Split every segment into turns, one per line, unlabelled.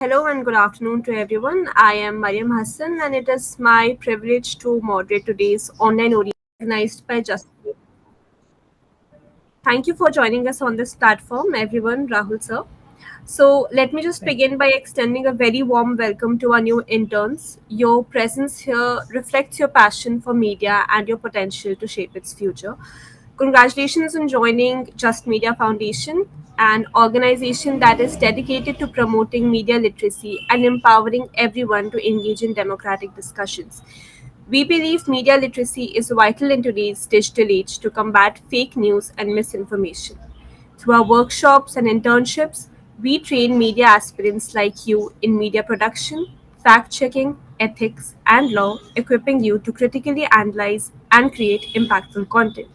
Hello and good afternoon to everyone. I am Mariam Hassan and it is my privilege to moderate today's online audio organized by Justin. Thank you for joining us on this platform, everyone, Rahul sir. So, let me just
Thank
begin by extending a very warm welcome to our new interns. Your presence here reflects your passion for media and your potential to shape its future. Congratulations on joining Just Media Foundation, an organization that is dedicated to promoting media literacy and empowering everyone to engage in democratic discussions. We believe media literacy is vital in today's digital age to combat fake news and misinformation. Through our workshops and internships, we train media aspirants like you in media production, fact checking, ethics, and law, equipping you to critically analyze and create impactful content.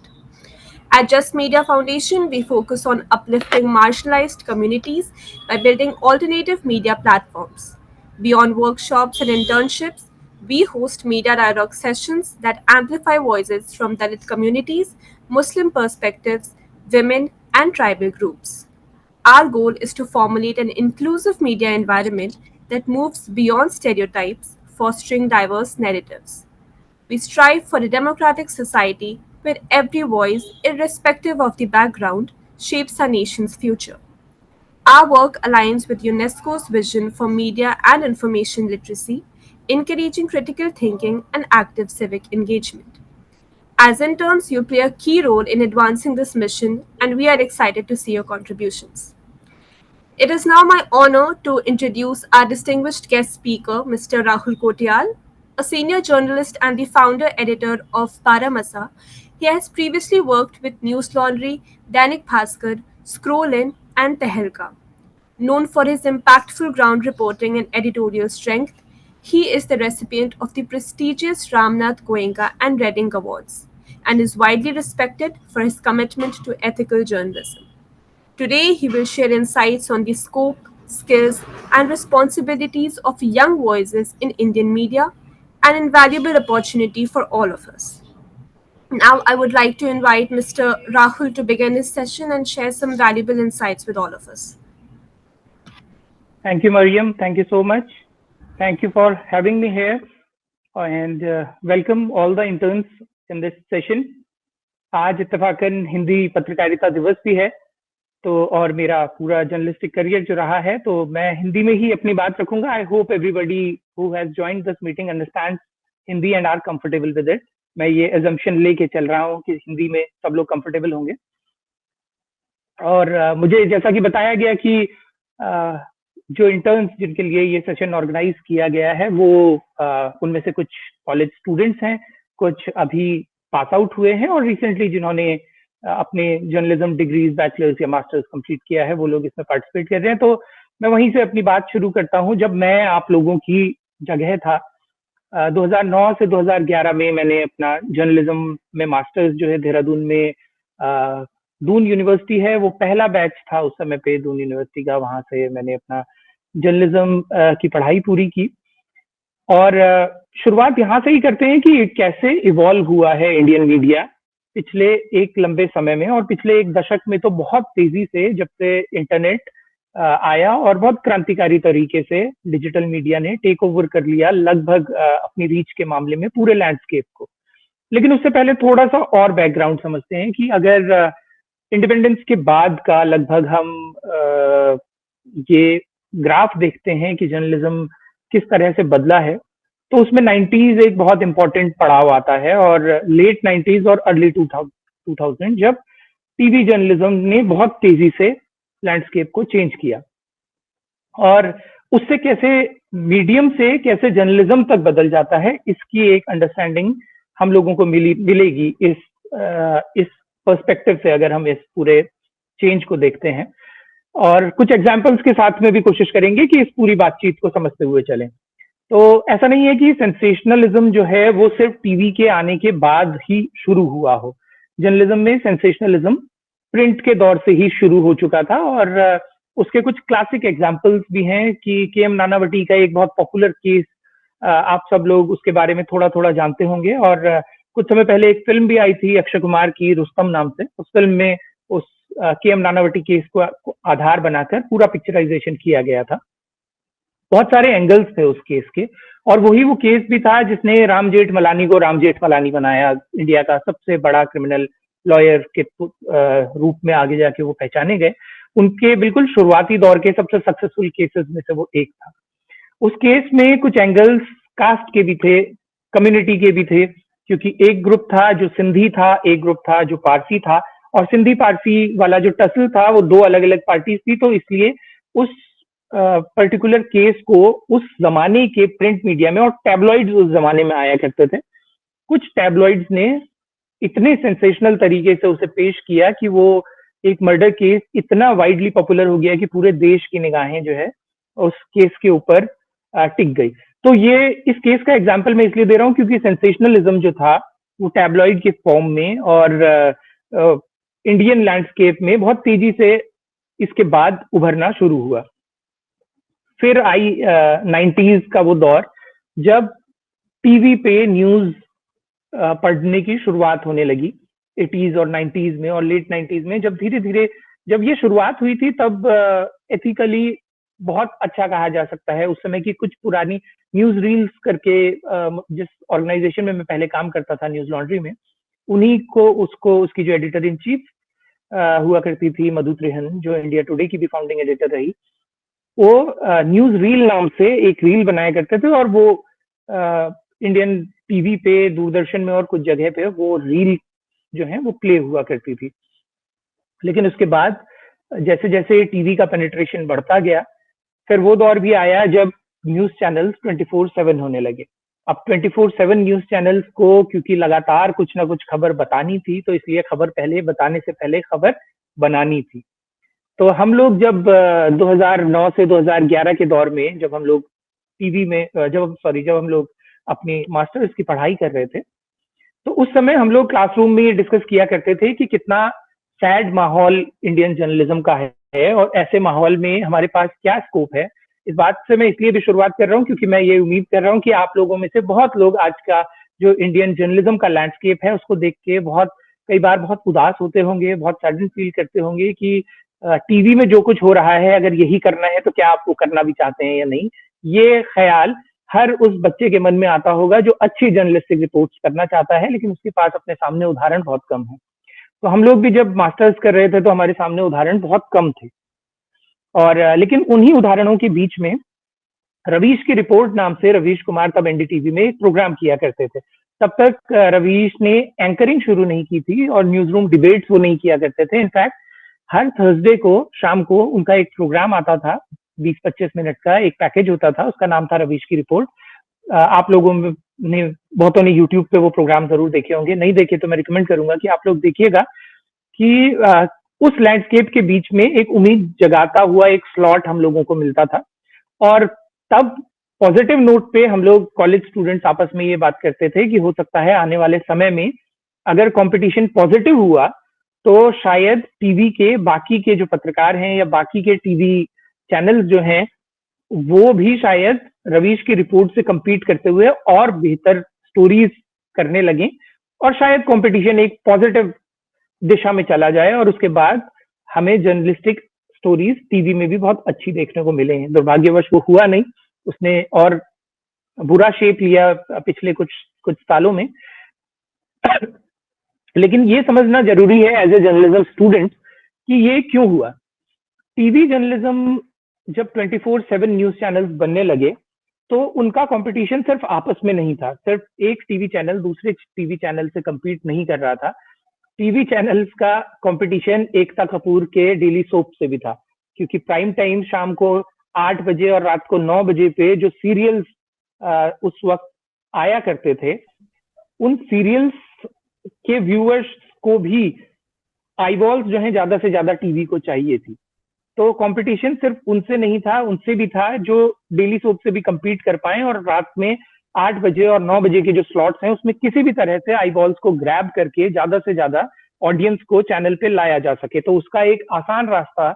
At Just Media Foundation, we focus on uplifting marginalized communities by building alternative media platforms. Beyond workshops and internships, we host media dialogue sessions that amplify voices from Dalit communities, Muslim perspectives, women, and tribal groups. Our goal is to formulate an inclusive media environment that moves beyond stereotypes, fostering diverse narratives. We strive for a democratic society where every voice, irrespective of the background, shapes our nation's future. Our work aligns with UNESCO's vision for media and information literacy, encouraging critical thinking and active civic engagement. As interns, you play a key role in advancing this mission, and we are excited to see your contributions. It is now my honor to introduce our distinguished guest speaker, Mr. Rahul Kotial, a senior journalist and the founder editor of Paramasa. He has previously worked with News Laundry, Dainik Bhaskar, Scroll-In, and Tehelka. Known for his impactful ground reporting and editorial strength, he is the recipient of the prestigious Ramnath Goenka and Reading Awards and is widely respected for his commitment to ethical journalism. Today, he will share insights on the scope, skills, and responsibilities of young voices in Indian media, an invaluable opportunity for all of us. Now, I would like to invite Mr. Rahul to begin his session and share some valuable insights with all of us.
you, Mariam. Thank you so much. Thank you for having me here and welcome all the interns in this session. आज इत्तेफाकन हिंदी पत्रकारिता दिवस भी है तो और मेरा पूरा journalistic career जो रहा है तो मैं हिंदी में ही अपनी बात रखूंगा. I hope everybody who has joined this meeting understands Hindi and are comfortable with it. मैं ये एजम्पशन लेके चल रहा हूँ कि हिंदी में सब लोग कंफर्टेबल होंगे. और मुझे जैसा कि बताया गया कि जो इंटर्न्स जिनके लिए ये सेशन ऑर्गेनाइज किया गया है वो उनमें से कुछ कॉलेज स्टूडेंट्स हैं, कुछ अभी पास आउट हुए हैं और रिसेंटली जिन्होंने अपने जर्नलिज्म डिग्रीज बैचलर्स या मास्टर्स कंप्लीट किया है वो लोग इसमें पार्टिसिपेट कर रहे हैं. तो मैं वहीं से अपनी बात शुरू करता हूं. जब मैं आप लोगों की जगह था 2009 से 2011 में मैंने अपना जर्नलिज्म में मास्टर्स जो है देहरादून में दून यूनिवर्सिटी है वो पहला बैच था उस समय पे दून यूनिवर्सिटी का. वहां से मैंने अपना जर्नलिज्म की पढ़ाई पूरी की और शुरुआत यहाँ से ही करते हैं कि कैसे इवॉल्व हुआ है इंडियन मीडिया पिछले एक लंबे समय में. और पिछले एक दशक में तो बहुत तेजी से जब से इंटरनेट आया और बहुत क्रांतिकारी तरीके से डिजिटल मीडिया ने टेक ओवर कर लिया लगभग अपनी रीच के मामले में पूरे लैंडस्केप को. लेकिन उससे पहले थोड़ा सा और बैकग्राउंड समझते हैं कि अगर इंडिपेंडेंस के बाद का लगभग हम ये ग्राफ देखते हैं कि जर्नलिज्म किस तरह से बदला है तो उसमें 90s एक बहुत इंपॉर्टेंट पड़ाव आता है और लेट 90s और अर्ली 2000 जब टीवी जर्नलिज्म ने बहुत तेजी से लैंडस्केप को चेंज किया और उससे कैसे मीडियम से कैसे जर्नलिज्म तक बदल जाता है इसकी एक अंडरस्टैंडिंग हम लोगों को मिलेगी इस पर्सपेक्टिव से अगर हम इस पूरे चेंज को देखते हैं. और कुछ एग्जाम्पल्स के साथ में भी कोशिश करेंगे कि इस पूरी बातचीत को समझते हुए चलें. तो ऐसा नहीं है कि सेंसेशनलिज्म जो है वो सिर्फ टीवी के आने के बाद ही शुरू हुआ हो. जर्नलिज्म में सेंसेशनलिज्म प्रिंट के दौर से ही शुरू हो चुका था और उसके कुछ क्लासिक एग्जाम्पल्स भी हैं कि के एम नानावटी का एक बहुत पॉपुलर केस आप सब लोग उसके बारे में थोड़ा थोड़ा जानते होंगे. और कुछ समय पहले एक फिल्म भी आई थी अक्षय कुमार की रुस्तम नाम से. उस फिल्म में उस के एम नानावटी केस को आधार बनाकर पूरा पिक्चराइजेशन किया गया था. बहुत सारे एंगल्स थे उस केस के, और वही वो केस भी था जिसने राम जेठमलानी को राम जेठमलानी बनाया, इंडिया का सबसे बड़ा क्रिमिनल लॉयर के रूप में आगे जाके वो पहचाने गए। उनके बिल्कुल शुरुआती दौर के सबसे सक्सेसफुल केसेस में से वो एक था। उस केस में कुछ एंगल्स कास्ट के भी थे, कम्युनिटी के भी थे, क्योंकि एक ग्रुप था जो सिंधी था, एक ग्रुप था जो पारसी था, और सिंधी पारसी वाला जो टसल था वो दो अलग अलग पार्टीज थी। तो इसलिए उस पर्टिकुलर केस को उस जमाने के प्रिंट मीडिया में, और टैबलॉइड्स उस जमाने में आया करते थे, कुछ टैबलॉइड्स ने इतने सेंसेशनल तरीके से उसे पेश किया कि वो एक मर्डर केस इतना वाइडली पॉपुलर हो गया कि पूरे देश की निगाहें जो है उस केस के ऊपर टिक गई। तो ये इस केस का एग्जाम्पल मैं इसलिए दे रहा हूँ क्योंकि सेंसेशनलिज्म जो था वो टैबलॉइड के फॉर्म में और इंडियन लैंडस्केप में बहुत तेजी से इसके बाद उभरना शुरू हुआ। फिर आई 90s का वो दौर जब टीवी पे न्यूज पढ़ने की शुरुआत होने लगी 80s और 90s में, और लेट 90s में जब धीरे धीरे जब ये शुरुआत हुई थी तब एथिकली बहुत अच्छा कहा जा सकता है। उस समय की कुछ पुरानी न्यूज रील्स करके जिस ऑर्गेनाइजेशन में मैं पहले काम करता था, न्यूज लॉन्ड्री में, उन्हीं को उसकी जो एडिटर इन चीफ हुआ करती थी मधु त्रिहन, जो इंडिया टुडे की भी फाउंडिंग एडिटर रही, वो न्यूज रील नाम से एक रील बनाया करते थे, और वो इंडियन टीवी पे, दूरदर्शन में और कुछ जगह पे वो रील जो है वो प्ले हुआ करती थी। लेकिन उसके बाद जैसे जैसे टीवी का पेनिट्रेशन बढ़ता गया, फिर वो दौर भी आया जब न्यूज चैनल्स 24/7 होने लगे। अब 24/7 न्यूज चैनल्स को क्योंकि लगातार कुछ ना कुछ खबर बतानी थी, तो इसलिए खबर पहले बताने से पहले खबर बनानी थी। तो हम लोग जब 2009 से 2011 के दौर में जब हम लोग टीवी में जब हम लोग अपनी मास्टर्स की पढ़ाई कर रहे थे, तो उस समय हम लोग क्लासरूम में ये डिस्कस किया करते थे कि कितना सैड माहौल इंडियन जर्नलिज्म का है, और ऐसे माहौल में हमारे पास क्या स्कोप है। इस बात से मैं इसलिए भी शुरुआत कर रहा हूँ क्योंकि मैं ये उम्मीद कर रहा हूँ कि आप लोगों में से बहुत लोग आज का जो इंडियन जर्नलिज्म का लैंडस्केप है उसको देख के कई बार बहुत उदास होते होंगे, बहुत सैडन फील करते होंगे कि टीवी में जो कुछ हो रहा है, अगर यही करना है तो क्या आप वो करना भी चाहते हैं या नहीं। ये ख्याल हर उस बच्चे के मन में आता होगा जो अच्छी जर्नलिस्टिक रिपोर्ट्स करना चाहता है, लेकिन उसके पास अपने सामने उदाहरण बहुत कम है। तो हम लोग भी जब मास्टर्स कर रहे थे तो हमारे सामने उदाहरण बहुत कम थे, और लेकिन उन्हीं उदाहरणों के बीच में रवीश की रिपोर्ट नाम से रवीश कुमार तब एनडीटीवी में एक प्रोग्राम किया करते थे। तब तक रवीश ने एंकरिंग शुरू नहीं की थी और न्यूज रूम डिबेट्स वो नहीं किया करते थे। इनफैक्ट हर थर्सडे को शाम को उनका एक प्रोग्राम आता था, 20-25 मिनट का एक पैकेज होता था, उसका नाम था रवीश की रिपोर्ट। आप लोगों ने बहुतों ने यूट्यूब पे वो प्रोग्राम जरूर देखे होंगे, नहीं देखे तो मैं रिकमेंड करूंगा कि आप लोग देखिएगा कि उस लैंडस्केप के बीच में एक उम्मीद जगाता हुआ एक स्लॉट हम लोगों को मिलता था। और तब पॉजिटिव नोट पे हम लोग कॉलेज स्टूडेंट्स आपस में ये बात करते थे कि हो सकता है आने वाले समय में अगर कंपटीशन पॉजिटिव हुआ तो शायद टीवी के बाकी के जो पत्रकार हैं या बाकी के टीवी चैनल्स जो हैं वो भी शायद रवीश की रिपोर्ट से compete करते हुए और बेहतर स्टोरीज करने लगे, और शायद कंपटीशन एक पॉजिटिव दिशा में चला जाए, और उसके बाद हमें जर्नलिस्टिक स्टोरीज टीवी में भी बहुत अच्छी देखने को मिले हैं। दुर्भाग्यवश वो हुआ नहीं, उसने और बुरा शेप लिया पिछले कुछ सालों में। लेकिन ये समझना जरूरी है एज ए जर्नलिज्म स्टूडेंट कि ये क्यों हुआ। टीवी जर्नलिज्म जब 24/7 न्यूज चैनल्स बनने लगे तो उनका कंपटीशन सिर्फ आपस में नहीं था, सिर्फ एक टीवी चैनल दूसरे टीवी चैनल से compete नहीं कर रहा था। टीवी चैनल्स का कंपटीशन एकता कपूर के डेली सोप से भी था, क्योंकि प्राइम टाइम शाम को 8 बजे और रात को 9 बजे पे जो सीरियल्स उस वक्त आया करते थे, उन सीरियल्स के व्यूअर्स को भी आईबॉल्स जो है ज्यादा से ज्यादा टीवी को चाहिए थी। तो कंपटीशन सिर्फ उनसे नहीं था, उनसे भी था जो डेली सोप से भी compete कर पाए, और रात में 8 बजे और 9 बजे के जो स्लॉट्स हैं उसमें किसी भी तरह से आईबॉल्स को ग्रैब करके ज्यादा से ज्यादा ऑडियंस को चैनल पे लाया जा सके। तो उसका एक आसान रास्ता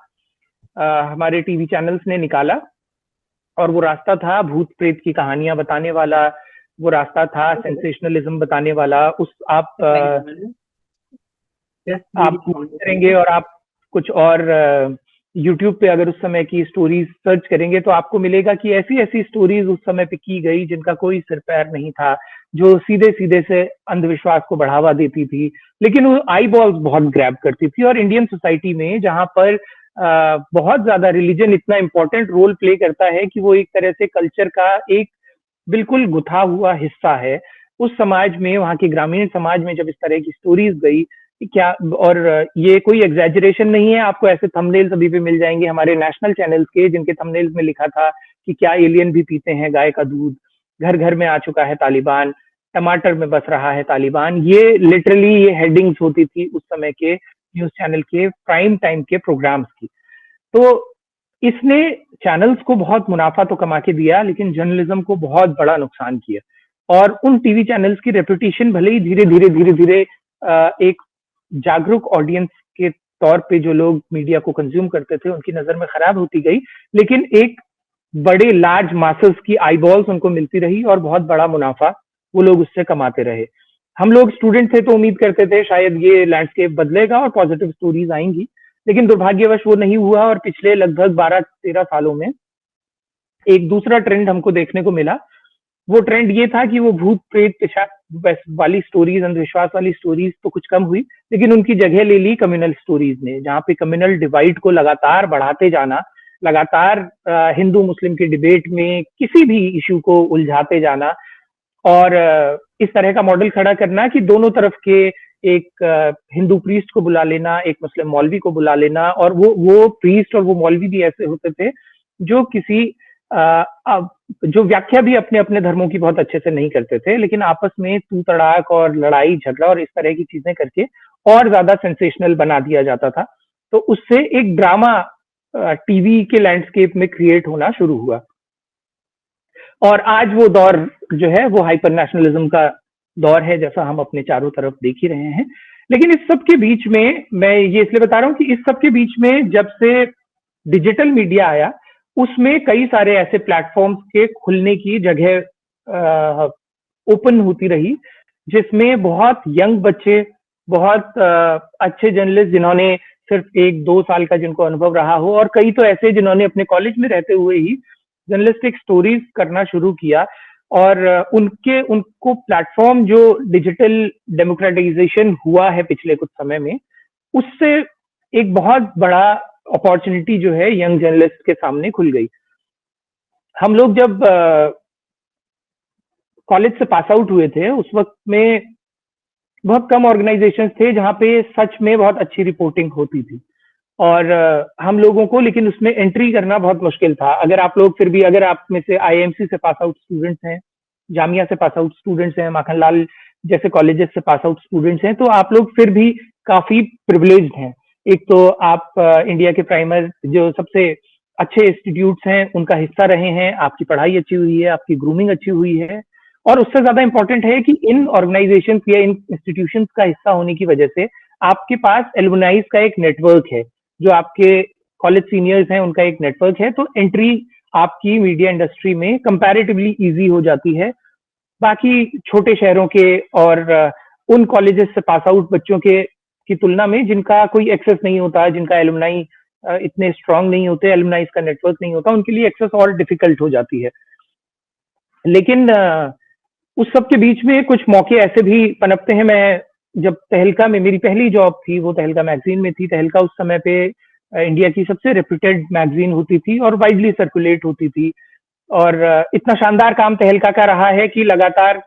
हमारे टीवी चैनल्स ने निकाला, और वो रास्ता था भूत प्रेत की कहानियां बताने वाला, वो रास्ता था सेंसेशनलिज्म बताने वाला। आप करेंगे और आप कुछ और यूट्यूब पे अगर उस समय की स्टोरीज सर्च करेंगे तो आपको मिलेगा कि ऐसी ऐसी स्टोरीज उस समय पे की गई जिनका कोई सिर पैर नहीं था, जो सीधे सीधे से अंधविश्वास को बढ़ावा देती थी, लेकिन वो आई बॉल्स बहुत ग्रैब करती थी। और इंडियन सोसाइटी में जहां पर बहुत ज्यादा रिलीजन इतना इंपॉर्टेंट रोल प्ले करता है कि वो एक तरह से कल्चर का एक बिल्कुल गुथा हुआ हिस्सा है, उस समाज में, वहाँ के ग्रामीण समाज में जब इस तरह की स्टोरीज गई क्या, और ये कोई एग्जैजरेशन नहीं है, आपको ऐसे थंबनेल्स अभी भी मिल जाएंगे हमारे नेशनल चैनल्स के जिनके थंबनेल्स में लिखा था कि क्या एलियन भी पीते हैं गाय का दूध, घर घर में आ चुका है तालिबान, टमाटर में बस रहा है तालिबान। ये लिटरली ये हेडिंग्स होती थी उस समय के न्यूज चैनल के प्राइम टाइम के प्रोग्राम्स की। तो इसने चैनल्स को बहुत मुनाफा तो कमा के दिया, लेकिन जर्नलिज्म को बहुत बड़ा नुकसान किया। और उन टीवी चैनल्स की रेपुटेशन भले ही धीरे धीरे एक जागरूक ऑडियंस के तौर पे जो लोग मीडिया को कंज्यूम करते थे उनकी नजर में खराब होती गई, लेकिन एक बड़े लार्ज मासेस की आईबॉल्स उनको मिलती रही और बहुत बड़ा मुनाफा वो लोग उससे कमाते रहे। हम लोग स्टूडेंट थे तो उम्मीद करते थे शायद ये लैंडस्केप बदलेगा और पॉजिटिव स्टोरीज आएंगी, लेकिन दुर्भाग्यवश वो नहीं हुआ। और पिछले लगभग 12-13 सालों में एक दूसरा ट्रेंड हमको देखने को मिला। वो ट्रेंड ये था कि वो भूत प्रेत पिशाच वाली स्टोरीज, अंधविश्वास वाली स्टोरीज तो कुछ कम हुई, लेकिन उनकी जगह ले ली कम्युनल स्टोरीज ने, जहाँ पे कम्युनल डिवाइड को लगातार बढ़ाते जाना, लगातार हिंदू मुस्लिम के डिबेट में किसी भी इशू को उलझाते जाना, और इस तरह का मॉडल खड़ा करना कि दोनों तरफ के एक हिंदू प्रीस्ट को बुला लेना, एक मुस्लिम मौलवी को बुला लेना, और वो प्रीस्ट और वो मौलवी भी ऐसे होते थे जो किसी जो व्याख्या भी अपने अपने धर्मों की बहुत अच्छे से नहीं करते थे, लेकिन आपस में तू तड़ाक और लड़ाई झगड़ा और इस तरह की चीजें करके और ज्यादा सेंसेशनल बना दिया जाता था। तो उससे एक ड्रामा टीवी के लैंडस्केप में क्रिएट होना शुरू हुआ, और आज वो दौर जो है वो हाइपर नेशनलिज्म का दौर है, जैसा हम अपने चारों तरफ देख ही रहे हैं। लेकिन इस सब के बीच में, मैं ये इसलिए बता रहा हूँ कि इस सब के बीच में जब से डिजिटल मीडिया आया, उसमें कई सारे ऐसे प्लेटफॉर्म्स के खुलने की जगह ओपन होती रही, जिसमें बहुत यंग बच्चे, बहुत अच्छे जर्नलिस्ट जिन्होंने सिर्फ 1-2 साल का जिनको अनुभव रहा हो, और कई तो ऐसे जिन्होंने अपने कॉलेज में रहते हुए ही जर्नलिस्टिक स्टोरीज करना शुरू किया, और उनको प्लेटफॉर्म जो डिजिटल डेमोक्रेटाइजेशन हुआ है पिछले कुछ समय में, उससे एक बहुत बड़ा अपॉर्चुनिटी जो है यंग जर्नलिस्ट के सामने खुल गई। हम लोग जब कॉलेज से पास आउट हुए थे, उस वक्त में बहुत कम ऑर्गेनाइजेशंस थे जहाँ पे सच में बहुत अच्छी रिपोर्टिंग होती थी, और हम लोगों को लेकिन उसमें एंट्री करना बहुत मुश्किल था। अगर आप लोग फिर भी, अगर आप में से आईएमसी से पास आउट स्टूडेंट्स हैं, जामिया से पास आउट स्टूडेंट्स हैं, माखनलाल जैसे कॉलेजेस से पास आउट स्टूडेंट्स हैं, तो आप लोग फिर भी काफी प्रिविलेज्ड हैं। एक तो आप इंडिया के प्राइमर जो सबसे अच्छे इंस्टीट्यूट्स हैं उनका हिस्सा रहे हैं, आपकी पढ़ाई अच्छी हुई है, आपकी ग्रूमिंग अच्छी हुई है, और उससे ज्यादा इंपॉर्टेंट है कि इन ऑर्गेनाइजेशंस या इन इंस्टीट्यूशंस का हिस्सा होने की वजह से आपके पास एलुमनाइज का एक नेटवर्क है, जो आपके कॉलेज सीनियर्स हैं उनका एक नेटवर्क है। तो एंट्री आपकी मीडिया इंडस्ट्री में कंपैरेटिवली इजी हो जाती है बाकी छोटे शहरों के और उन कॉलेजेस से पास आउट बच्चों के की तुलना में, जिनका कोई एक्सेस नहीं होता, जिनका एलुमनाई इतने स्ट्रांग नहीं होते, एलुमनाइज का नेटवर्क नहीं होता, उनके लिए एक्सेस और डिफिकल्ट हो जाती है। लेकिन उस सब के बीच में कुछ मौके ऐसे भी पनपते हैं। मैं जब तहलका में, मेरी पहली जॉब थी वो तहलका मैगजीन में थी। तहलका उस समय पे इंडिया की सबसे रेप्यूटेड मैगजीन होती थी और वाइडली सर्कुलेट होती थी, और इतना शानदार काम तहलका का रहा है कि लगातार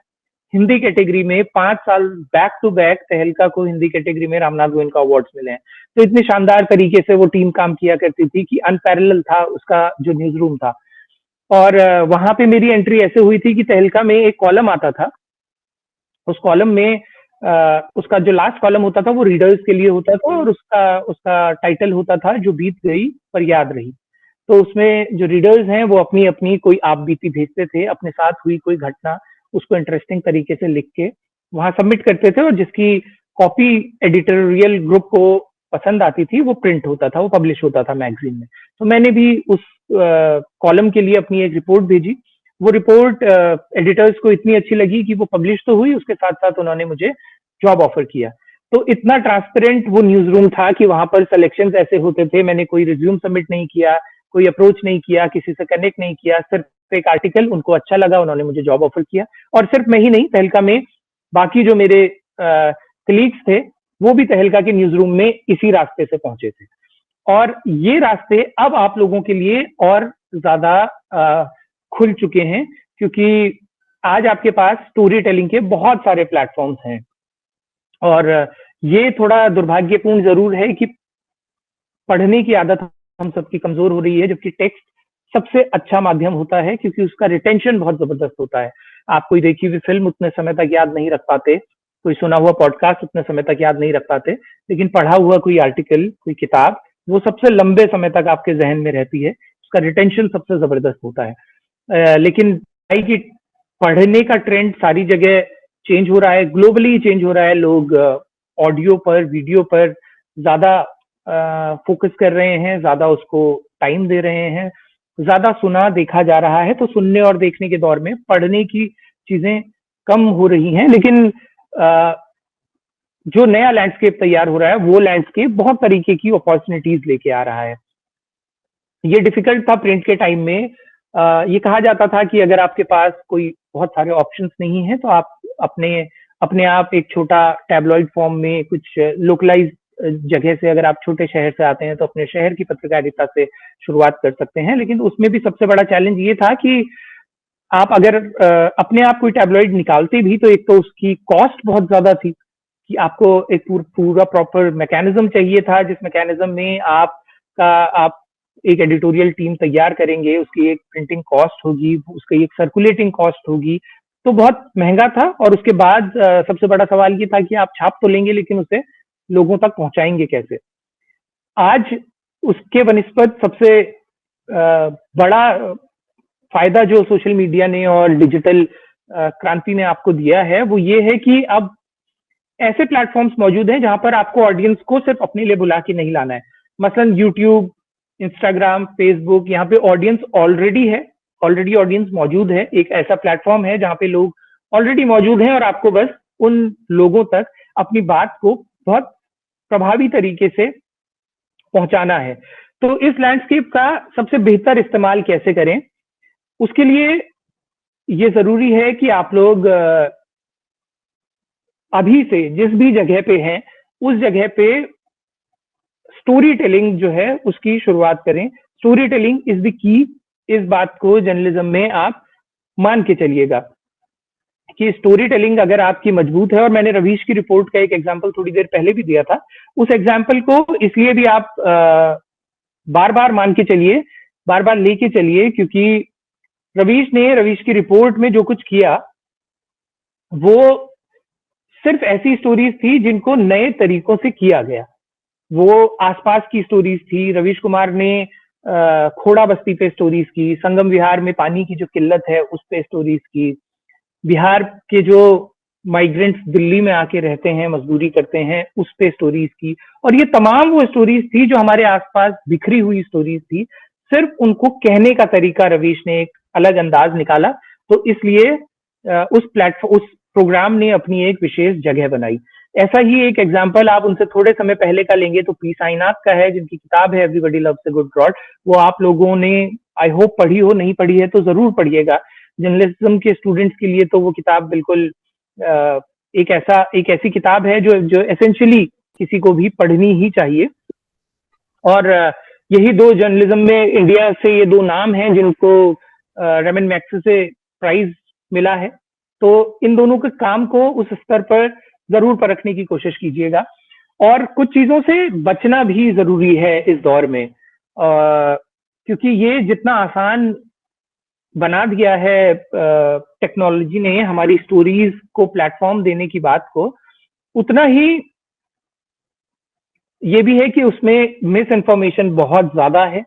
हिंदी कैटेगरी में 5 साल बैक टू बैक तहलका को हिंदी कैटेगरी में रामनाथ गोयनका अवार्ड्स मिले हैं। तो इतने शानदार तरीके से वो टीम काम किया करती थी कि अनपैरेलल था उसका जो न्यूज रूम था। और वहां पे मेरी एंट्री ऐसे हुई थी कि तहलका में एक कॉलम आता था, उस कॉलम में उसका जो लास्ट कॉलम होता था वो रीडर्स के लिए होता था, और उसका उसका टाइटल होता था जो बीत गई पर याद रही। तो उसमें जो रीडर्स हैं वो अपनी अपनी कोई आप बीती भेजते थे, अपने साथ हुई कोई घटना उसको इंटरेस्टिंग तरीके से लिख के वहां सबमिट करते थे, और जिसकी कॉपी एडिटोरियल ग्रुप को पसंद आती थी वो प्रिंट होता था, वो पब्लिश होता था मैगजीन में। तो मैंने भी उस कॉलम के लिए अपनी एक रिपोर्ट भेजी। वो रिपोर्ट एडिटर्स को इतनी अच्छी लगी कि वो पब्लिश तो हुई, उसके साथ साथ उन्होंने मुझे जॉब ऑफर किया। तो इतना ट्रांसपेरेंट वो न्यूज रूम था कि वहां पर सिलेक्शंस ऐसे होते थे, मैंने कोई रिज्यूम सबमिट नहीं किया, कोई अप्रोच नहीं किया, किसी से कनेक्ट नहीं किया, सिर्फ एक आर्टिकल उनको अच्छा लगा, उन्होंने मुझे जॉब ऑफर किया। और सिर्फ मैं ही नहीं, तहलका में बाकी जो मेरे कलीग्स थे वो भी तहलका के न्यूज रूम में इसी रास्ते से पहुंचे थे। और ये रास्ते अब आप लोगों के लिए और ज्यादा खुल चुके हैं, क्योंकि आज आपके पास स्टोरी टेलिंग के बहुत सारे प्लेटफॉर्म्स हैं। और ये थोड़ा दुर्भाग्यपूर्ण जरूर है कि पढ़ने की आदत हम सबकी कमजोर हो रही है, जबकि टेक्स्ट सबसे अच्छा माध्यम होता है, क्योंकि उसका रिटेंशन बहुत जबरदस्त होता है। आप कोई देखी हुई फिल्म उतने समय तक याद नहीं रख पाते, कोई सुना हुआ पॉडकास्ट उतने समय तक याद नहीं रख पाते, लेकिन पढ़ा हुआ कोई आर्टिकल, कोई किताब, वो सबसे लंबे समय तक आपके जहन में रहती है, उसका रिटेंशन सबसे जबरदस्त होता है। लेकिन भाई की पढ़ने का ट्रेंड सारी जगह चेंज हो रहा है, ग्लोबली चेंज हो रहा है। लोग ऑडियो पर, वीडियो पर ज्यादा फोकस कर रहे हैं, ज्यादा उसको टाइम दे रहे हैं, ज्यादा सुना देखा जा रहा है। तो सुनने और देखने के दौर में पढ़ने की चीजें कम हो रही हैं, लेकिन जो नया लैंडस्केप तैयार हो रहा है वो लैंडस्केप बहुत तरीके की अपॉर्चुनिटीज लेके आ रहा है। ये डिफिकल्ट था प्रिंट के टाइम में। ये कहा जाता था कि अगर आपके पास कोई बहुत सारे ऑप्शंस नहीं है तो आप अपने अपने आप एक छोटा टैबलॉइड फॉर्म में कुछ लोकलाइज जगह से, अगर आप छोटे शहर से आते हैं तो अपने शहर की पत्रकारिता से शुरुआत कर सकते हैं। लेकिन उसमें भी सबसे बड़ा चैलेंज ये था कि आप अगर अपने आप कोई टैबलॉइड निकालते भी तो एक तो उसकी कॉस्ट बहुत ज्यादा थी, कि आपको एक पूरा प्रॉपर मैकेनिज्म चाहिए था, जिस मैकेनिज्म में आप एक एडिटोरियल टीम तैयार करेंगे, उसकी एक प्रिंटिंग कॉस्ट होगी, उसकी एक सर्कुलेटिंग कॉस्ट होगी, तो बहुत महंगा था। और उसके बाद सबसे बड़ा सवाल ये था कि आप छाप तो लेंगे लेकिन उसे लोगों तक पहुंचाएंगे कैसे। आज उसके बनिस्पत सबसे बड़ा फायदा जो सोशल मीडिया ने और डिजिटल क्रांति ने आपको दिया है वो ये है कि अब ऐसे प्लेटफॉर्म्स मौजूद हैं जहां पर आपको ऑडियंस को सिर्फ अपने लिए बुला के नहीं लाना है। मसलन यूट्यूब, इंस्टाग्राम, फेसबुक, यहाँ पे ऑडियंस ऑलरेडी है, ऑलरेडी ऑडियंस मौजूद है। एक ऐसा प्लेटफॉर्म है जहाँ पे लोग ऑलरेडी मौजूद हैं और आपको बस उन लोगों तक अपनी बात को बहुत प्रभावी तरीके से पहुंचाना है। तो इस लैंडस्केप का सबसे बेहतर इस्तेमाल कैसे करें, उसके लिए ये जरूरी है कि आप लोग अभी से जिस भी जगह पे हैं उस जगह पे स्टोरी टेलिंग जो है उसकी शुरुआत करें। Story telling is the key. इस बात को जर्नलिज्म में आप मान के चलिएगा कि स्टोरी टेलिंग अगर आपकी मजबूत है, और मैंने रवीश की रिपोर्ट का एक एग्जांपल थोड़ी देर पहले भी दिया था, उस एग्जांपल को इसलिए भी आप बार बार मान के चलिए, बार बार लेके चलिए, क्योंकि रवीश की रिपोर्ट में जो कुछ किया वो सिर्फ ऐसी स्टोरीज थी जिनको नए तरीकों से किया गया। वो आसपास की स्टोरीज थी। रवीश कुमार ने खोड़ा बस्ती पे स्टोरीज की, संगम विहार में पानी की जो किल्लत है उस पे स्टोरीज की, बिहार के जो माइग्रेंट्स दिल्ली में आके रहते हैं, मजदूरी करते हैं, उस पे स्टोरीज की। और ये तमाम वो स्टोरीज थी जो हमारे आसपास बिखरी हुई स्टोरीज थी, सिर्फ उनको कहने का तरीका रवीश ने एक अलग अंदाज निकाला। तो इसलिए उस प्रोग्राम ने अपनी एक विशेष जगह बनाई। ऐसा ही एक एग्जाम्पल आप उनसे थोड़े समय पहले का लेंगे तो पी साईनाथ का है, जिनकी किताब है everybody loves a good God. वो आप लोगों ने आई होप पढ़ी हो, नहीं पढ़ी है तो जरूर पढ़िएगा। जर्नलिज्म के स्टूडेंट्स के लिए तो वो किताब बिल्कुल एक ऐसी किताब है जो एसेंशियली किसी को भी पढ़नी ही चाहिए। और यही दो जर्नलिज्म में इंडिया से ये दो नाम हैं जिनको रेमन मैग्सेसे प्राइज मिला है। तो इन दोनों के काम को उस स्तर पर जरूर परखने की कोशिश कीजिएगा। और कुछ चीजों से बचना भी जरूरी है इस दौर में, क्योंकि ये जितना आसान बना दिया है टेक्नोलॉजी ने हमारी स्टोरीज को प्लेटफॉर्म देने की बात को, उतना ही ये भी है कि उसमें मिस इन्फॉर्मेशन बहुत ज्यादा है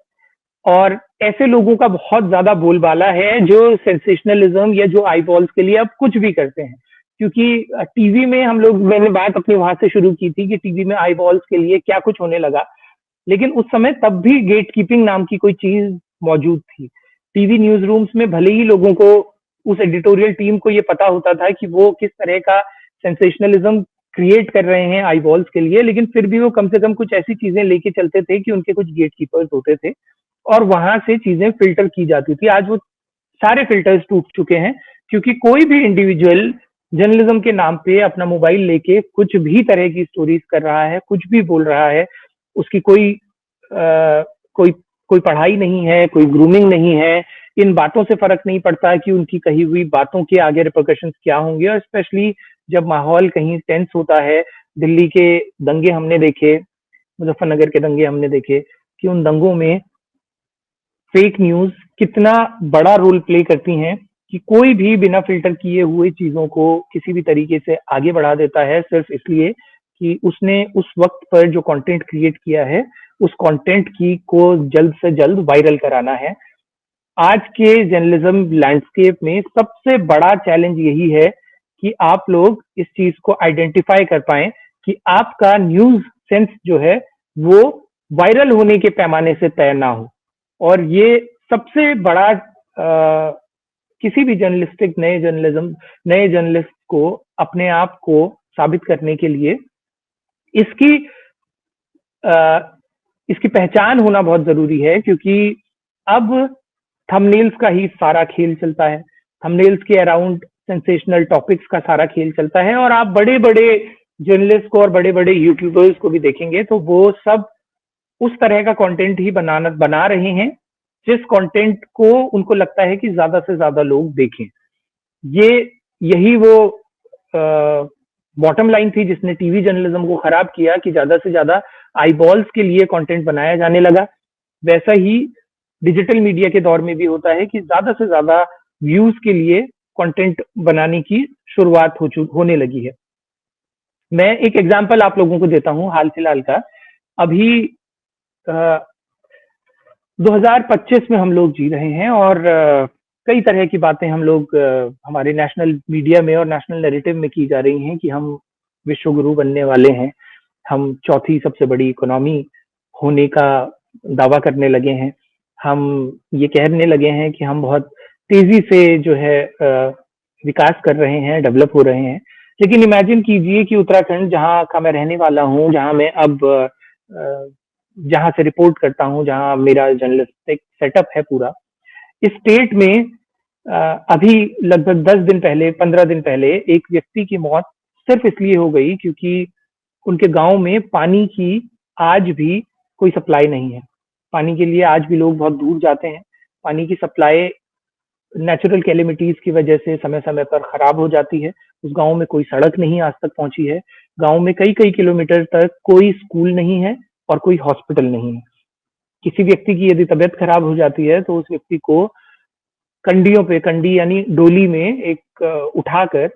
और ऐसे लोगों का बहुत ज्यादा बोलबाला है जो सेंसेशनलिज्म या जो आई बॉल्स के लिए अब कुछ भी करते हैं। क्योंकि टीवी में मैंने बात अपनी वहां से शुरू की थी कि टीवी में आई बॉल्स के लिए क्या कुछ होने लगा, लेकिन उस समय तब भी गेट कीपिंग नाम की कोई चीज मौजूद थी। टीवी न्यूज रूम्स में भले ही लोगों को, उस एडिटोरियल टीम को ये पता होता था कि वो किस तरह का सेंसेशनलिज्म क्रिएट कर रहे हैं आई बॉल्स के लिए, लेकिन फिर भी वो कम से कम कुछ ऐसी चीजें लेके चलते थे कि उनके कुछ गेट कीपर्स होते थे और वहां से चीजें फिल्टर की जाती थी। आज वो सारे फिल्टर्स टूट चुके हैं, क्योंकि कोई भी इंडिविजुअल जर्नलिज्म के नाम पे अपना मोबाइल लेके कुछ भी तरह की स्टोरीज कर रहा है, कुछ भी बोल रहा है। उसकी कोई कोई पढ़ाई नहीं है, कोई ग्रूमिंग नहीं है। इन बातों से फर्क नहीं पड़ता कि उनकी कही हुई बातों के आगे रिपरकशंस क्या होंगे, और स्पेशली जब माहौल कहीं टेंस होता है। दिल्ली के दंगे हमने देखे, मुजफ्फरनगर के दंगे हमने देखे कि उन दंगों में फेक न्यूज कितना बड़ा रोल प्ले करती हैं, कि कोई भी बिना फिल्टर किए हुए चीजों को किसी भी तरीके से आगे बढ़ा देता है, सिर्फ इसलिए कि उसने उस वक्त पर जो कंटेंट क्रिएट किया है उस कंटेंट की को जल्द से जल्द वायरल कराना है। आज के जर्नलिज्म लैंडस्केप में सबसे बड़ा चैलेंज यही है कि आप लोग इस चीज को आइडेंटिफाई कर पाए कि आपका न्यूज सेंस जो है वो वायरल होने के पैमाने से तय ना हो। और ये सबसे बड़ा किसी भी नए जर्नलिस्ट को अपने आप को साबित करने के लिए इसकी इसकी पहचान होना बहुत जरूरी है, क्योंकि अब थंबनेल्स का ही सारा खेल चलता है। थंबनेल्स के अराउंड सेंसेशनल टॉपिक्स का सारा खेल चलता है, और आप बड़े बड़े जर्नलिस्ट को और बड़े बड़े यूट्यूबर्स को भी देखेंगे तो वो सब उस तरह का कंटेंट ही बना रहे हैं जिस कंटेंट को उनको लगता है कि ज्यादा से ज्यादा लोग देखें। यही वो बॉटम लाइन थी जिसने टीवी जर्नलिज्म को खराब किया, कि ज्यादा से ज्यादा आई बॉल्स के लिए कंटेंट बनाया जाने लगा। वैसा ही डिजिटल मीडिया के दौर में भी होता है कि ज्यादा से ज्यादा व्यूज के लिए कंटेंट बनाने की शुरुआत होने लगी है। मैं एक एग्जांपल आप लोगों को देता हूं हाल फिलहाल का। अभी 2025 में हम लोग जी रहे हैं, और कई तरह की बातें हम लोग हमारे नेशनल मीडिया में और नेशनल नैरेटिव में की जा रही हैं कि हम विश्व गुरु बनने वाले हैं, हम चौथी सबसे बड़ी इकोनॉमी होने का दावा करने लगे हैं, हम ये कहने लगे हैं कि हम बहुत तेजी से जो है विकास कर रहे हैं, डेवलप हो रहे हैं। लेकिन इमेजिन कीजिए कि उत्तराखंड, जहाँ का मैं रहने वाला हूँ, जहाँ मैं अब जहाँ से रिपोर्ट करता हूँ, जहाँ मेरा जर्नलिस्टिक सेटअप है पूरा, इस स्टेट में अभी लगभग 10 दिन पहले, 15 दिन पहले एक व्यक्ति की मौत सिर्फ इसलिए हो गई क्योंकि उनके गांव में पानी की आज भी कोई सप्लाई नहीं है। पानी के लिए आज भी लोग बहुत दूर जाते हैं। पानी की सप्लाई नेचुरल कैलेमिटीज की वजह से समय समय पर खराब हो जाती है। उस गांव में कोई सड़क नहीं आज तक पहुंची है। गांव में कई कई किलोमीटर तक कोई स्कूल नहीं है और कोई हॉस्पिटल नहीं है। किसी व्यक्ति की यदि तबीयत खराब हो जाती है तो उस व्यक्ति को कंडी यानी डोली में एक उठाकर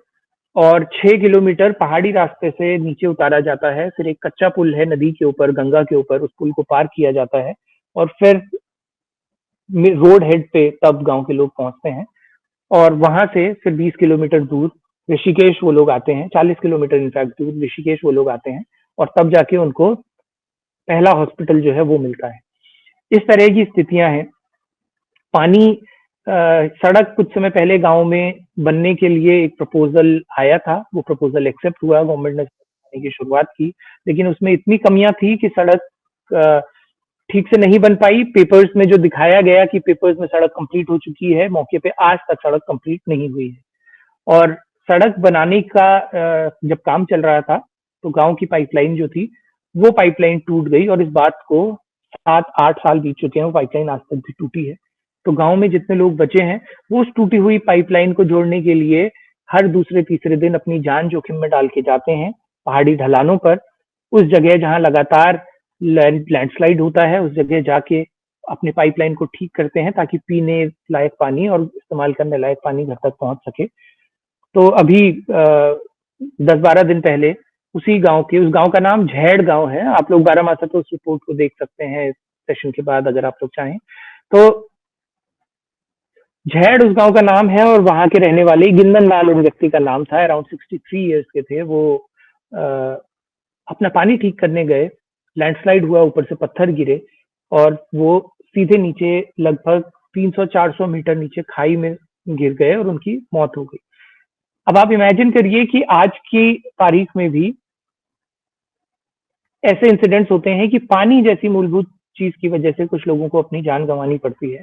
और 6 किलोमीटर पहाड़ी रास्ते से नीचे उतारा जाता है। फिर एक कच्चा पुल है नदी के ऊपर, गंगा के ऊपर, उस पुल को पार किया जाता है और फिर रोड हेड पे तब गांव के लोग पहुंचते हैं। और वहां से फिर 20 किलोमीटर दूर ऋषिकेश वो लोग आते हैं, 40 किलोमीटर इनफैक्ट दूर ऋषिकेश वो लोग आते हैं, और तब जाके उनको पहला हॉस्पिटल जो है वो मिलता है। इस तरह की स्थितियां हैं। पानी सड़क कुछ समय पहले गांव में बनने के लिए एक प्रपोजल आया था, वो प्रपोजल एक्सेप्ट हुआ, गवर्नमेंट ने बनाने की शुरुआत की, लेकिन उसमें इतनी कमियां थी कि सड़क ठीक से नहीं बन पाई। पेपर्स में जो दिखाया गया कि पेपर्स में सड़क कंप्लीट हो चुकी है, मौके पे आज तक सड़क कंप्लीट नहीं हुई है। और सड़क बनाने का जब काम चल रहा था तो गांव की पाइपलाइन जो थी वो पाइपलाइन टूट गई, और इस बात को 7-8 साल बीत चुके हैं, वो पाइपलाइन आज तक भी टूटी है। तो गांव में जितने लोग बचे हैं वो उस टूटी हुई पाइपलाइन को जोड़ने के लिए हर दूसरे तीसरे दिन अपनी जान जोखिम में डाल के जाते हैं पहाड़ी ढलानों पर। उस जगह जहां लगातार लैंडस्लाइड होता है उस जगह जाके अपने पाइपलाइन को ठीक करते हैं ताकि पीने लायक पानी और इस्तेमाल करने लायक पानी घर तक पहुंच सके। तो अभी 10-12 दिन पहले उस गांव का नाम झैड़ गांव है। आप लोग 12 मासा तो उस रिपोर्ट को देख सकते हैं सेशन के बाद अगर आप लोग चाहें तो। झैड़ उस गांव का नाम है, और वहां के रहने वाले गिंदन लाल उस व्यक्ति का नाम था। अराउंड 63 ईयर्स के थे वो। अपना पानी ठीक करने गए, लैंडस्लाइड हुआ, ऊपर से पत्थर गिरे और वो सीधे नीचे लगभग 300-400 मीटर नीचे खाई में गिर गए और उनकी मौत हो गई। अब आप इमेजिन करिए कि आज की तारीख में भी ऐसे इंसिडेंट्स होते हैं कि पानी जैसी मूलभूत चीज की वजह से कुछ लोगों को अपनी जान गंवानी पड़ती है,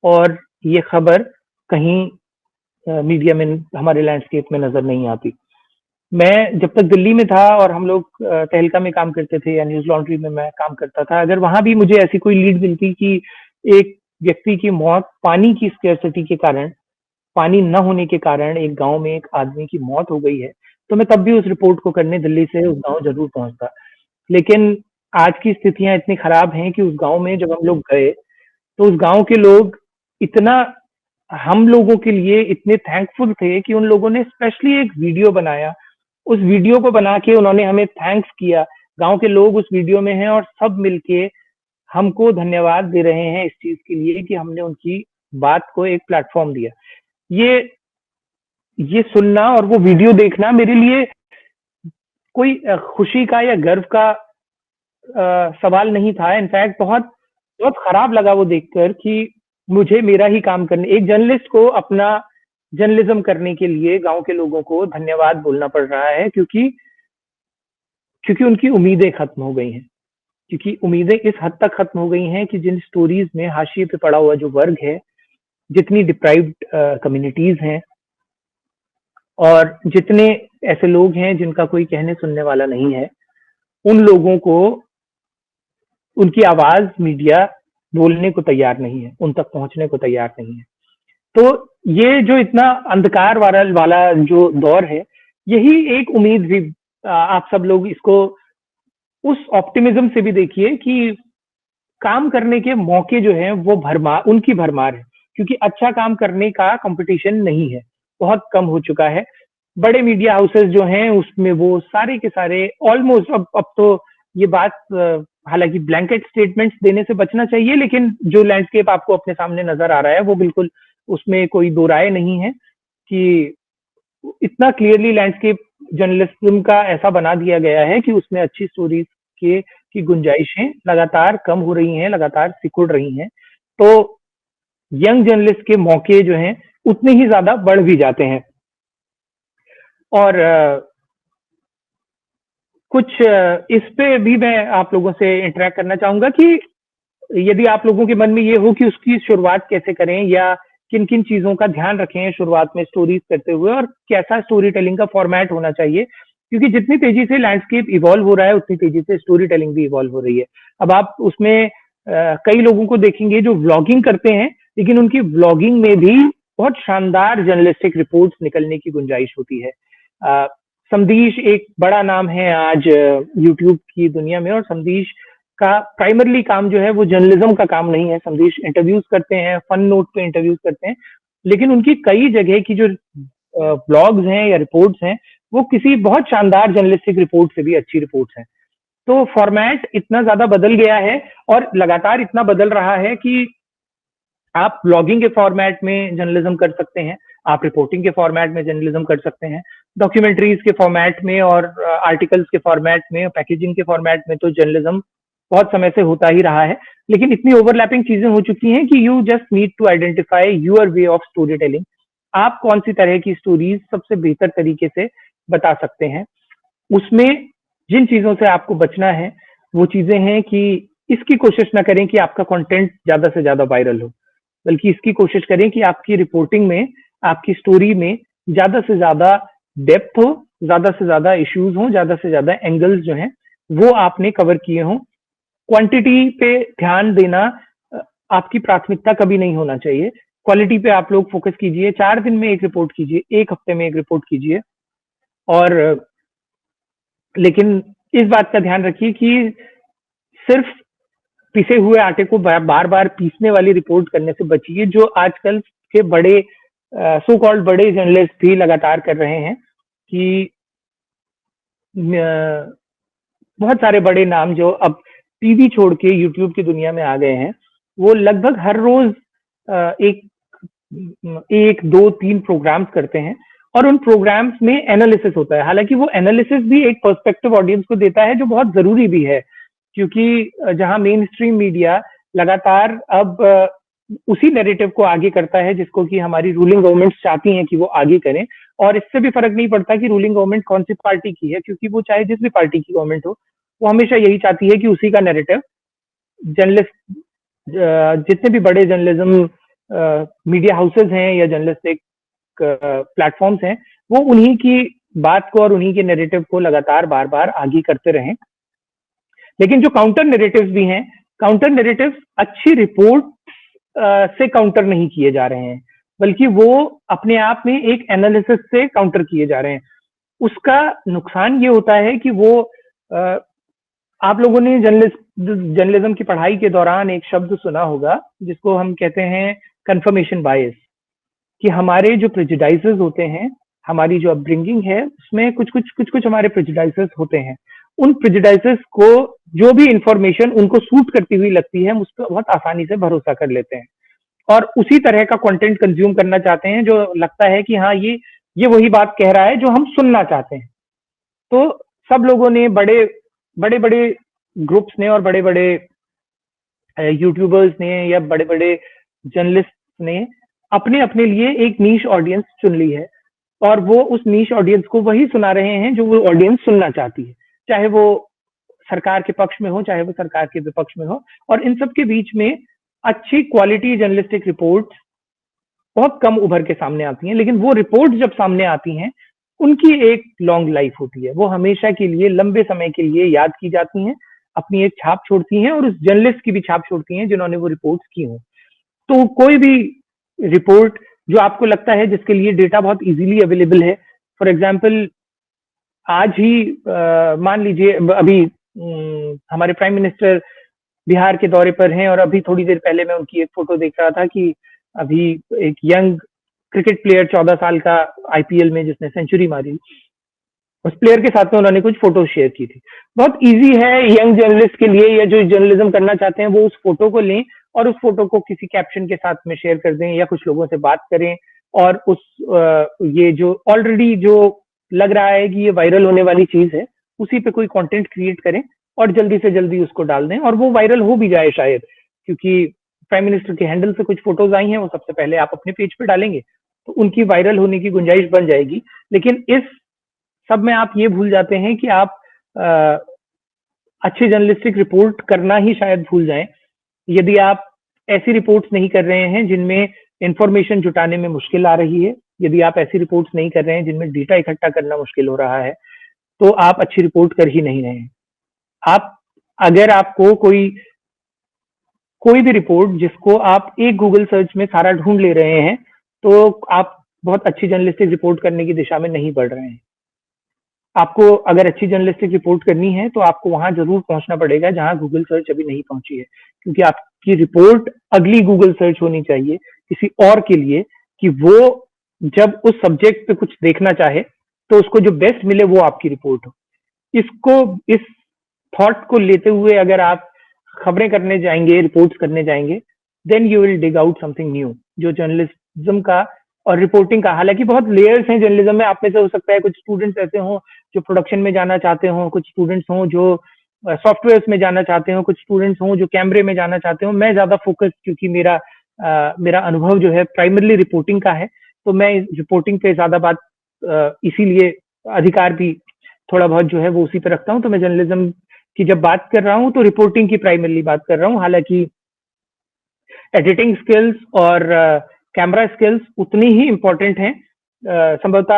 और ये खबर कहीं मीडिया में, हमारे लैंडस्केप में नजर नहीं आती। मैं जब तक दिल्ली में था और हम लोग तहलका में काम करते थे या न्यूज लॉन्ड्री में मैं काम करता था, अगर वहां भी मुझे ऐसी कोई लीड मिलती कि एक व्यक्ति की मौत पानी की स्केर्सिटी के कारण, पानी न होने के कारण एक गांव में एक आदमी की मौत हो गई है, तो मैं तब भी उस रिपोर्ट को करने दिल्ली से उस गांव जरूर पहुंचता। लेकिन आज की स्थितियां इतनी खराब हैं कि उस गांव में जब हम लोग गए, तो उस गांव के लोग इतना हम लोगों के लिए इतने थैंकफुल थे कि उन लोगों ने स्पेशली एक वीडियो बनाया। उस वीडियो को बना के उन्होंने हमें थैंक्स किया। गांव के लोग उस वीडियो में हैं और सब मिलके हमको धन्यवाद दे रहे हैं इस चीज के लिए कि हमने उनकी बात को एक प्लेटफॉर्म दिया। ये ये सुनना और वो वीडियो देखना मेरे लिए कोई खुशी का या गर्व का सवाल नहीं था। इनफैक्ट बहुत बहुत खराब लगा वो देखकर कि मुझे मेरा ही काम करने, एक जर्नलिस्ट को अपना जर्नलिज्म करने के लिए गांव के लोगों को धन्यवाद बोलना पड़ रहा है, क्योंकि क्योंकि उनकी उम्मीदें खत्म हो गई हैं। क्योंकि उम्मीदें इस हद तक खत्म हो गई हैं कि जिन स्टोरीज में हाशिए पे पड़ा हुआ जो वर्ग है, जितनी डिप्राइव्ड कम्युनिटीज हैं, और जितने ऐसे लोग हैं जिनका कोई कहने सुनने वाला नहीं है, उन लोगों को उनकी आवाज मीडिया बोलने को तैयार नहीं है, उन तक पहुंचने को तैयार नहीं है। तो ये जो इतना अंधकार वाला वाला जो दौर है, यही एक उम्मीद भी, आप सब लोग इसको उस ऑप्टिमिज्म से भी देखिए कि काम करने के मौके जो हैं वो भरमार, उनकी भरमार है, क्योंकि अच्छा काम करने का कंपटीशन नहीं है, बहुत कम हो चुका है। बड़े मीडिया हाउसेस जो हैं उसमें वो सारे के सारे ऑलमोस्ट, अब तो ये बात हालांकि ब्लैंकेट स्टेटमेंट्स देने से बचना चाहिए, लेकिन जो लैंडस्केप आपको अपने सामने नजर आ रहा है वो बिल्कुल, उसमें कोई दो राय नहीं है कि इतना क्लियरली लैंडस्केप जर्नलिज्म का ऐसा बना दिया गया है कि उसमें अच्छी स्टोरीज के की गुंजाइशें लगातार कम हो रही हैं, लगातार सिकुड़ रही हैं। तो यंग जर्नलिस्ट के मौके जो हैं उतने ही ज्यादा बढ़ भी जाते हैं। और कुछ इस पे भी मैं आप लोगों से इंटरेक्ट करना चाहूंगा कि यदि आप लोगों के मन में ये हो कि उसकी शुरुआत कैसे करें, या किन किन चीजों का ध्यान रखें शुरुआत में स्टोरीज करते हुए, और कैसा स्टोरी टेलिंग का फॉर्मेट होना चाहिए, क्योंकि जितनी तेजी से लैंडस्केप इवॉल्व हो रहा है उतनी तेजी से स्टोरी टेलिंग भी इवॉल्व हो रही है। अब आप उसमें कई लोगों को देखेंगे जो व्लॉगिंग करते हैं, लेकिन उनकी व्लॉगिंग में भी बहुत शानदार जर्नलिस्टिक रिपोर्ट्स निकलने की गुंजाइश होती है। समदीश एक बड़ा नाम है आज यूट्यूब की दुनिया में, और समदीश का प्राइमरली काम जो है वो जर्नलिज्म का काम नहीं है। समदीश इंटरव्यूज करते हैं, फन नोट पे इंटरव्यूज करते हैं, लेकिन उनकी कई जगह की जो ब्लॉग्स हैं या रिपोर्ट्स हैं वो किसी बहुत शानदार जर्नलिस्टिक रिपोर्ट से भी अच्छी रिपोर्ट्स हैं। तो फॉर्मेट इतना ज्यादा बदल गया है और लगातार इतना बदल रहा है कि आप ब्लॉगिंग के फॉर्मेट में जर्नलिज्म कर सकते हैं, आप रिपोर्टिंग के फॉर्मेट में जर्नलिज्म कर सकते हैं, डॉक्यूमेंट्रीज के फॉर्मेट में और आर्टिकल्स के फॉर्मेट में, पैकेजिंग के फॉर्मेट में तो जर्नलिज्म बहुत समय से होता ही रहा है। लेकिन इतनी ओवरलैपिंग चीजें हो चुकी हैं कि you just need to identify your way of story telling. आप कौन सी तरह की स्टोरीज सबसे बेहतर तरीके से बता सकते हैं। उसमें जिन चीजों से आपको बचना है वो चीजें हैं कि इसकी कोशिश ना करें कि आपका कंटेंट ज्यादा से ज्यादा वायरल हो, बल्कि इसकी कोशिश करें कि आपकी रिपोर्टिंग में, आपकी स्टोरी में ज्यादा से ज्यादा डेप्थ हो, ज्यादा से ज्यादा इश्यूज हो, ज्यादा से ज्यादा एंगल्स जो हैं वो आपने कवर किए हों। क्वांटिटी पे ध्यान देना आपकी प्राथमिकता कभी नहीं होना चाहिए। क्वालिटी पे आप लोग फोकस कीजिए। 4 दिन में एक रिपोर्ट कीजिए, 1 हफ्ते में एक रिपोर्ट कीजिए, और लेकिन इस बात का ध्यान रखिए कि सिर्फ पिसे हुए आटे को बार बार पीसने वाली रिपोर्ट करने से बचिए, जो आजकल के बड़े सो कॉल्ड बड़े जर्नलिस्ट भी लगातार कर रहे हैं। कि बहुत सारे बड़े नाम जो अब टीवी छोड़ के यूट्यूब की दुनिया में आ गए हैं, वो लगभग हर रोज एक 2-3 प्रोग्राम्स करते हैं, और उन प्रोग्राम्स में एनालिसिस होता है। हालांकि वो एनालिसिस भी एक पर्सपेक्टिव ऑडियंस को देता है जो बहुत जरूरी भी है, क्योंकि जहां मेन स्ट्रीम मीडिया लगातार अब उसी नैरेटिव को आगे करता है जिसको कि हमारी रूलिंग गवर्नमेंट चाहती हैं कि वो आगे करें, और इससे भी फर्क नहीं पड़ता कि रूलिंग गवर्नमेंट कौन सी पार्टी की है, क्योंकि वो चाहे जिस भी पार्टी की गवर्नमेंट हो, वो हमेशा यही चाहती है कि उसी का नैरेटिव जर्नलिस्ट, जितने भी बड़े जर्नलिज्म मीडिया हाउसेज हैं या जर्नलिस्टिक प्लेटफॉर्म्स हैं, वो उन्हीं की बात को और उन्हीं के नैरेटिव को लगातार बार बार आगे करते रहें। लेकिन जो काउंटर नैरेटिव्स भी हैं, काउंटर नैरेटिव्स अच्छी रिपोर्ट से काउंटर नहीं किए जा रहे हैं, बल्कि वो अपने आप में एक एनालिसिस से काउंटर किए जा रहे हैं। उसका नुकसान ये होता है कि वो आप लोगों ने जर्नलिज्म की पढ़ाई के दौरान एक शब्द सुना होगा जिसको हम कहते हैं कंफर्मेशन बायस, कि हमारे जो प्रेजुडाइसेस होते हैं, हमारी जो अपब्रिंगिंग है, उसमें कुछ हमारे प्रेजुडाइसेस होते हैं। उन प्रेजुडाइसेस को जो भी इंफॉर्मेशन उनको सूट करती हुई लगती है, हम उस पर बहुत आसानी से भरोसा कर लेते हैं और उसी तरह का कंटेंट कंज्यूम करना चाहते हैं जो लगता है कि हाँ ये वही बात कह रहा है जो हम सुनना चाहते हैं। तो सब लोगों ने बड़े बड़े ग्रुप्स ने और बड़े बड़े यूट्यूबर्स ने या बड़े बड़े जर्नलिस्ट ने अपने अपने लिए एक नीश ऑडियंस चुन ली है और वो उस नीश ऑडियंस को वही सुना रहे हैं जो वो ऑडियंस सुनना चाहती है, चाहे वो सरकार के पक्ष में हो, चाहे वो सरकार के विपक्ष में हो। और इन सब के बीच में अच्छी क्वालिटी जर्नलिस्टिक रिपोर्ट बहुत कम उभर के सामने आती हैं, लेकिन वो रिपोर्ट जब सामने आती हैं उनकी एक लॉन्ग लाइफ होती है, वो हमेशा के लिए, लंबे समय के लिए याद की जाती हैं, अपनी एक छाप छोड़ती हैं और उस जर्नलिस्ट की भी छाप छोड़ती हैं जिन्होंने वो रिपोर्ट्स की हों। तो कोई भी रिपोर्ट जो आपको लगता है जिसके लिए डेटा बहुत इजीली अवेलेबल है, फॉर एग्जांपल आज ही मान लीजिए अभी हमारे प्राइम मिनिस्टर बिहार के दौरे पर हैं और अभी थोड़ी देर पहले मैं उनकी एक फोटो देख रहा था कि अभी एक यंग क्रिकेट प्लेयर 14 साल का आईपीएल में जिसने सेंचुरी मारी, उस प्लेयर के साथ में उन्होंने कुछ फोटो शेयर की थी। बहुत इजी है यंग जर्नलिस्ट के लिए या जो जर्नलिज्म करना चाहते हैं वो उस फोटो को लें और उस फोटो को किसी कैप्शन के साथ में शेयर कर दें या कुछ लोगों से बात करें और उस ये जो ऑलरेडी जो लग रहा है कि ये वायरल होने वाली चीज है, उसी पे कोई कंटेंट क्रिएट करें और जल्दी से जल्दी उसको डाल दें और वो वायरल हो भी जाए शायद, क्योंकि प्राइम मिनिस्टर के हैंडल से कुछ फोटोज आई हैं, वो सबसे पहले आप अपने पेज पे डालेंगे तो उनकी वायरल होने की गुंजाइश बन जाएगी। लेकिन इस सब में आप ये भूल जाते हैं कि आप अच्छी जर्नलिस्टिक रिपोर्ट करना ही शायद भूल जाएं यदि आप ऐसी रिपोर्ट्स नहीं कर रहे हैं जिनमें इंफॉर्मेशन जुटाने में मुश्किल आ रही है, यदि आप ऐसी रिपोर्ट्स नहीं कर रहे हैं जिनमें डेटा इकट्ठा करना मुश्किल हो रहा है, तो आप अच्छी रिपोर्ट कर ही नहीं रहे हैं। आप अगर आपको कोई भी रिपोर्ट जिसको आप एक गूगल सर्च में सारा ढूंढ ले रहे हैं, तो आप बहुत अच्छी जर्नलिस्टिक रिपोर्ट करने की दिशा में नहीं बढ़ रहे हैं। आपको अगर अच्छी जर्नलिस्टिक रिपोर्ट करनी है तो आपको वहां जरूर पहुंचना पड़ेगा जहां गूगल सर्च अभी नहीं पहुंची है, क्योंकि आपकी रिपोर्ट अगली गूगल सर्च होनी चाहिए किसी और के लिए, कि वो जब उस सब्जेक्ट पे कुछ देखना चाहे तो उसको जो बेस्ट मिले वो आपकी रिपोर्ट हो। इस थॉट को लेते हुए अगर आप खबरें करने जाएंगे, रिपोर्ट्स करने जाएंगे, then you will dig out something new जो जर्नलिज्म का और रिपोर्टिंग का, हालांकि बहुत लेयर्स हैं जर्नलिज्म में। आप में से हो सकता है कुछ स्टूडेंट्स ऐसे हों जो प्रोडक्शन में जाना चाहते हों, कुछ स्टूडेंट्स हों जो सॉफ्टवेयर में जाना चाहते हो, कुछ स्टूडेंट्स हों जो कैमरे में जाना चाहते हो। मैं ज्यादा फोकस, क्योंकि मेरा अनुभव जो है प्राइमरली रिपोर्टिंग का है, तो मैं रिपोर्टिंग पे ज्यादा बात इसीलिए अधिकार भी थोड़ा बहुत जो है वो उसी पे रखता हूँ। तो मैं जर्नलिज्म की जब बात कर रहा हूँ तो रिपोर्टिंग की प्राइमरली बात कर रहा हूँ। हालांकि एडिटिंग स्किल्स और कैमरा स्किल्स उतनी ही इम्पोर्टेंट हैं। संभवतः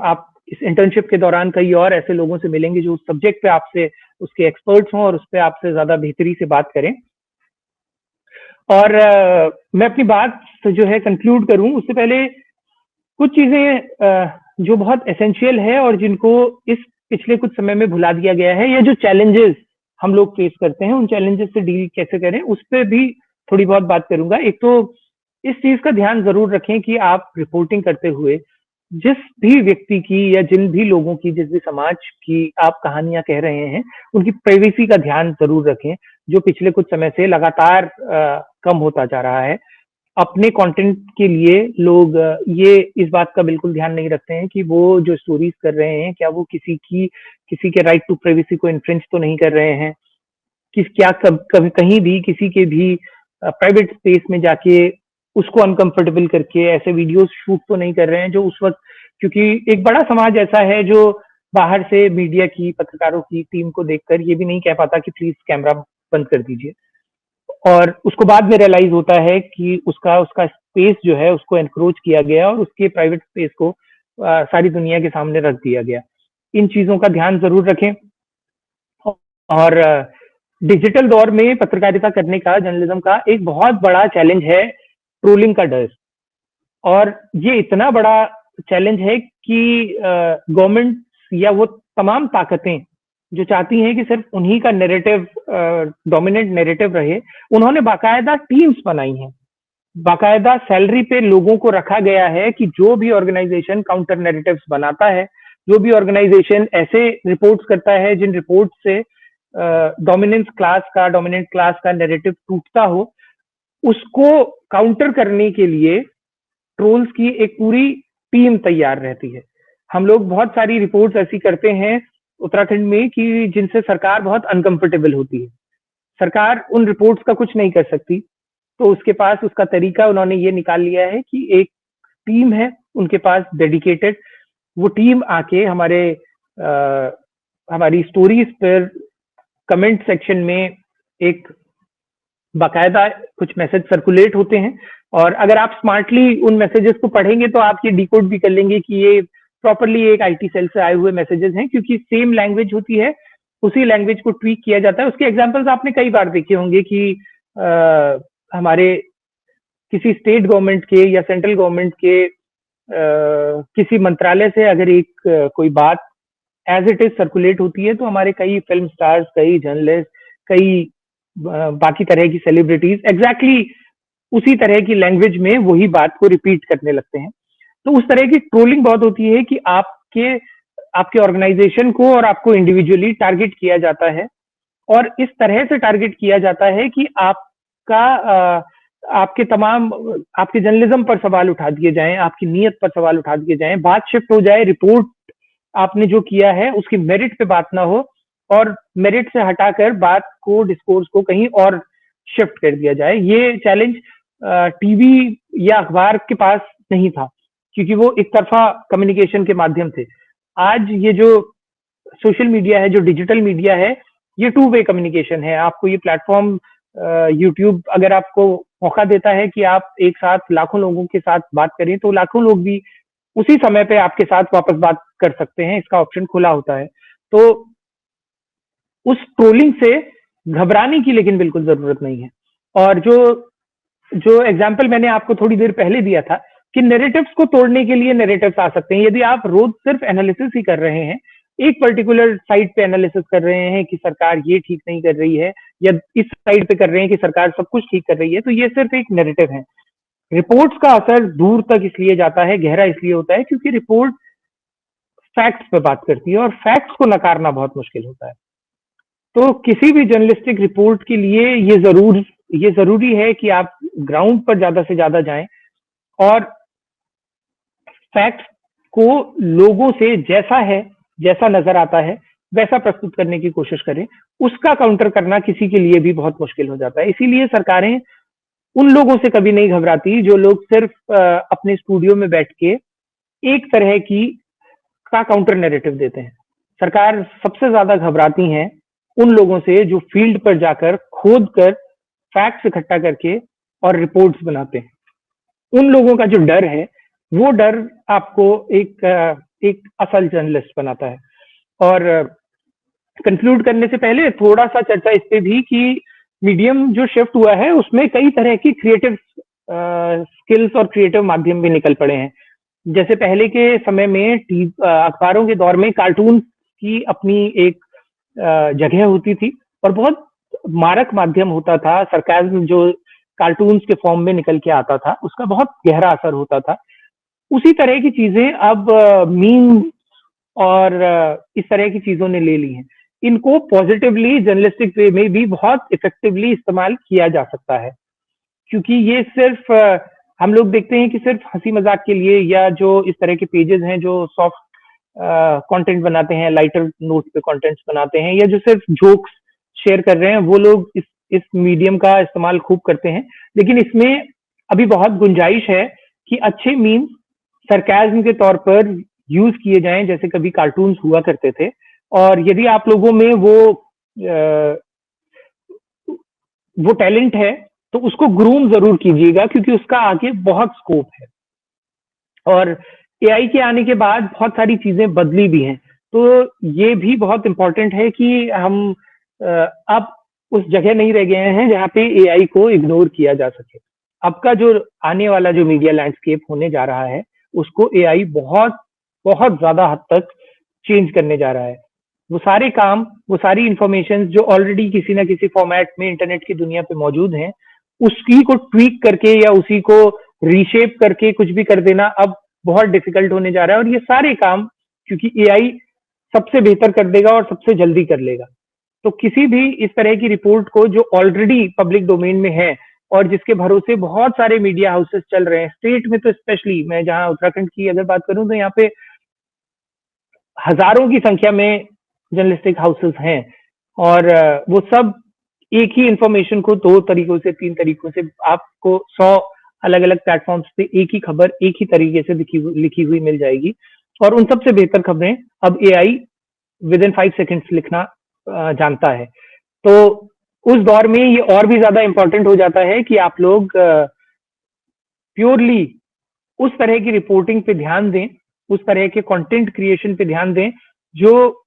आप इस इंटर्नशिप के दौरान कई और ऐसे लोगों से मिलेंगे जो उस सब्जेक्ट पे आपसे उसके एक्सपर्ट्स हों और उस पर आपसे ज्यादा बेहतरी से बात करें। और मैं अपनी बात जो है कंक्लूड करूं उससे पहले कुछ चीजें जो बहुत एसेंशियल है और जिनको इस पिछले कुछ समय में भुला दिया गया है, या जो चैलेंजेस हम लोग फेस करते हैं, उन चैलेंजेस से डील कैसे करें उस पर भी थोड़ी बहुत बात करूंगा। एक तो इस चीज का ध्यान जरूर रखें कि आप रिपोर्टिंग करते हुए जिस भी व्यक्ति की या जिन भी लोगों की, जिस भी समाज की आप कहानियां कह रहे हैं, उनकी प्राइवेसी का ध्यान जरूर रखें, जो पिछले कुछ समय से लगातार कम होता जा रहा है। अपने कंटेंट के लिए लोग ये इस बात का बिल्कुल ध्यान नहीं रखते हैं कि वो जो स्टोरीज कर रहे हैं क्या वो किसी के राइट टू प्राइवेसी को इन्फ्रिंज तो नहीं कर रहे हैं, कभी कहीं भी किसी के भी प्राइवेट स्पेस में जाके उसको अनकंफर्टेबल करके ऐसे वीडियोस शूट तो नहीं कर रहे हैं जो उस वक्त, क्योंकि एक बड़ा समाज ऐसा है जो बाहर से मीडिया की, पत्रकारों की टीम को देखकर ये भी नहीं कह पाता कि प्लीज कैमरा बंद कर दीजिए। और उसको बाद में रियलाइज होता है कि उसका उसका स्पेस जो है उसको एनक्रोच किया गया और उसके प्राइवेट स्पेस को सारी दुनिया के सामने रख दिया गया। इन चीजों का ध्यान जरूर रखें। और डिजिटल दौर में पत्रकारिता करने का, जर्नलिज्म का एक बहुत बड़ा चैलेंज है ट्रोलिंग का डर। और ये इतना बड़ा चैलेंज है कि गवर्नमेंट या वो तमाम ताकतें जो चाहती हैं कि सिर्फ उन्हीं का नैरेटिव, डोमिनेंट नैरेटिव रहे, उन्होंने बाकायदा टीम्स बनाई हैं, बाकायदा सैलरी पे लोगों को रखा गया है कि जो भी ऑर्गेनाइजेशन काउंटर नैरेटिव्स बनाता है, जो भी ऑर्गेनाइजेशन ऐसे रिपोर्ट्स करता है जिन रिपोर्ट से डोमिनेंट क्लास का नैरेटिव टूटता हो, उसको काउंटर करने के लिए ट्रोल्स की एक पूरी टीम तैयार रहती है। हम लोग बहुत सारी रिपोर्ट्स ऐसी करते हैं उत्तराखंड में कि जिनसे सरकार बहुत अनकंफर्टेबल होती है। सरकार उन रिपोर्ट्स का कुछ नहीं कर सकती, तो उसके पास उसका तरीका उन्होंने ये निकाल लिया है कि एक टीम है उनके पास डेडिकेटेड, वो टीम आके हमारी स्टोरीज पर कमेंट सेक्शन में एक बाकायदा कुछ मैसेज सर्कुलेट होते हैं। और अगर आप स्मार्टली उन मैसेजेस को पढ़ेंगे तो आप ये डिकोड भी कर लेंगे कि ये प्रॉपरली एक आईटी सेल से आए हुए मैसेजेस हैं, क्योंकि सेम लैंग्वेज होती है, उसी लैंग्वेज को ट्वीक किया जाता है। उसके एग्जांपल्स आपने कई बार देखे होंगे कि हमारे किसी स्टेट गवर्नमेंट के या सेंट्रल गवर्नमेंट के किसी मंत्रालय से अगर एक कोई बात एज इट इज सर्कुलेट होती है, तो हमारे कई फिल्म स्टार्स, कई जर्नलिस्ट, कई बाकी तरह की सेलिब्रिटीज एग्जैक्टली उसी तरह की लैंग्वेज में वही बात को रिपीट करने लगते हैं। तो उस तरह की ट्रोलिंग बहुत होती है कि आपके ऑर्गेनाइजेशन को और आपको इंडिविजुअली टारगेट किया जाता है, और इस तरह से टारगेट किया जाता है कि आपके जर्नलिज्म पर सवाल उठा दिए जाएं, आपकी नीयत पर सवाल उठा दिए जाएं, बात शिफ्ट हो जाए, रिपोर्ट आपने जो किया है उसकी मेरिट पे बात ना हो, और मेरिट से हटाकर बात को, डिस्कोर्स को कहीं और शिफ्ट कर दिया जाए। ये चैलेंज टीवी या अखबार के पास नहीं था, क्योंकि वो एक तरफा कम्युनिकेशन के माध्यम थे। आज ये जो सोशल मीडिया है, जो डिजिटल मीडिया है, ये टू वे कम्युनिकेशन है। आपको ये प्लेटफॉर्म यूट्यूब अगर आपको मौका देता है कि आप एक साथ लाखों लोगों के साथ बात करें, तो लाखों लोग भी उसी समय पे आपके साथ वापस बात कर सकते हैं, इसका ऑप्शन खुला होता है। तो उस ट्रोलिंग से घबराने की लेकिन बिल्कुल जरूरत नहीं है। और जो एग्जाम्पल मैंने आपको थोड़ी देर पहले दिया था कि नैरेटिव्स को तोड़ने के लिए नैरेटिव्स आ सकते हैं। यदि आप रोज सिर्फ एनालिसिस ही कर रहे हैं, एक पर्टिकुलर साइड पे एनालिसिस कर रहे हैं कि सरकार ये ठीक नहीं कर रही है, या इस साइड पे कर रहे हैं कि सरकार सब कुछ ठीक कर रही है, तो ये सिर्फ एक नैरेटिव है। रिपोर्ट्स का असर दूर तक इसलिए जाता है, गहरा इसलिए होता है, क्योंकि रिपोर्ट फैक्ट्स पे बात करती है और फैक्ट्स को नकारना बहुत मुश्किल होता है। तो किसी भी जर्नलिस्टिक रिपोर्ट के लिए ये जरूरी है कि आप ग्राउंड पर ज्यादा से ज्यादा जाएं और फैक्ट्स को लोगों से जैसा नजर आता है वैसा प्रस्तुत करने की कोशिश करें। उसका काउंटर करना किसी के लिए भी बहुत मुश्किल हो जाता है। इसीलिए सरकारें उन लोगों से कभी नहीं घबराती जो लोग सिर्फ अपने स्टूडियो में बैठ के एक तरह का काउंटर नैरेटिव देते हैं। सरकार सबसे ज्यादा घबराती हैं उन लोगों से जो फील्ड पर जाकर खोद कर फैक्ट्स इकट्ठा करके और रिपोर्ट्स बनाते हैं। उन लोगों का जो डर है, वो डर आपको एक असल जर्नलिस्ट बनाता है। और कंक्लूड करने से पहले थोड़ा सा चर्चा इस पे भी कि मीडियम जो शिफ्ट हुआ है उसमें कई तरह की क्रिएटिव स्किल्स और क्रिएटिव माध्यम भी निकल पड़े हैं। जैसे पहले के समय में अखबारों के दौर में कार्टून की अपनी एक जगह होती थी और बहुत मारक माध्यम होता था। सरकाज़्म जो कार्टून्स के फॉर्म में निकल के आता था, उसका बहुत गहरा असर होता था। उसी तरह की चीजें अब मीम और इस तरह की चीजों ने ले ली हैं। इनको पॉजिटिवली जर्नलिस्टिक वे में भी बहुत इफेक्टिवली इस्तेमाल किया जा सकता है, क्योंकि ये सिर्फ हम लोग देखते हैं कि सिर्फ हंसी मजाक के लिए, या जो इस तरह के पेजेस हैं जो सॉफ्ट कंटेंट बनाते हैं, लाइटर नोट पे कंटेंट्स बनाते हैं, या जो सिर्फ जोक्स शेयर कर रहे हैं, वो लोग इस मीडियम का इस्तेमाल खूब करते हैं। लेकिन इसमें अभी बहुत गुंजाइश है कि अच्छे मीम्स सरकाज़्म के तौर पर यूज किए जाएं जैसे कभी कार्टून्स हुआ करते थे। और यदि आप लोगों में वो टैलेंट है तो उसको ग्रूम जरूर कीजिएगा, क्योंकि उसका आगे बहुत स्कोप है। और एआई के आने के बाद बहुत सारी चीजें बदली भी हैं, तो ये भी बहुत इंपॉर्टेंट है कि हम अब उस जगह नहीं रह गए हैं जहाँ पे एआई को इग्नोर किया जा सके। अब का जो आने वाला जो मीडिया लैंडस्केप होने जा रहा है, उसको एआई बहुत बहुत ज्यादा हद तक चेंज करने जा रहा है। वो सारे काम, वो सारी इंफॉर्मेशन जो ऑलरेडी किसी ना किसी फॉर्मेट में इंटरनेट की दुनिया पे मौजूद हैं, उसी को ट्वीक करके या उसी को रीशेप करके कुछ भी कर देना अब बहुत डिफिकल्ट होने जा रहा है। और ये सारे काम क्योंकि एआई सबसे बेहतर कर देगा और सबसे जल्दी कर लेगा, तो किसी भी इस तरह की रिपोर्ट को जो ऑलरेडी पब्लिक डोमेन में है और जिसके भरोसे बहुत सारे मीडिया हाउसेस चल रहे हैं, स्टेट में तो स्पेशली, मैं जहां उत्तराखंड की अगर बात करूं तो यहाँ पे हजारों की संख्या में जर्नलिस्टिक हाउसेस हैं, और वो सब एक ही इंफॉर्मेशन को 2 तरीकों से 3 तरीकों से आपको 100 अलग अलग प्लेटफॉर्म्स पे एक ही खबर एक ही तरीके से लिखी हुई मिल जाएगी। और उन सबसे बेहतर खबरें अब एआई विद इन 5 सेकेंड्स लिखना जानता है। तो उस दौर में ये और भी ज्यादा इंपॉर्टेंट हो जाता है कि आप लोग प्योरली उस तरह की रिपोर्टिंग पे ध्यान दें, उस तरह के कंटेंट क्रिएशन पे ध्यान दें जो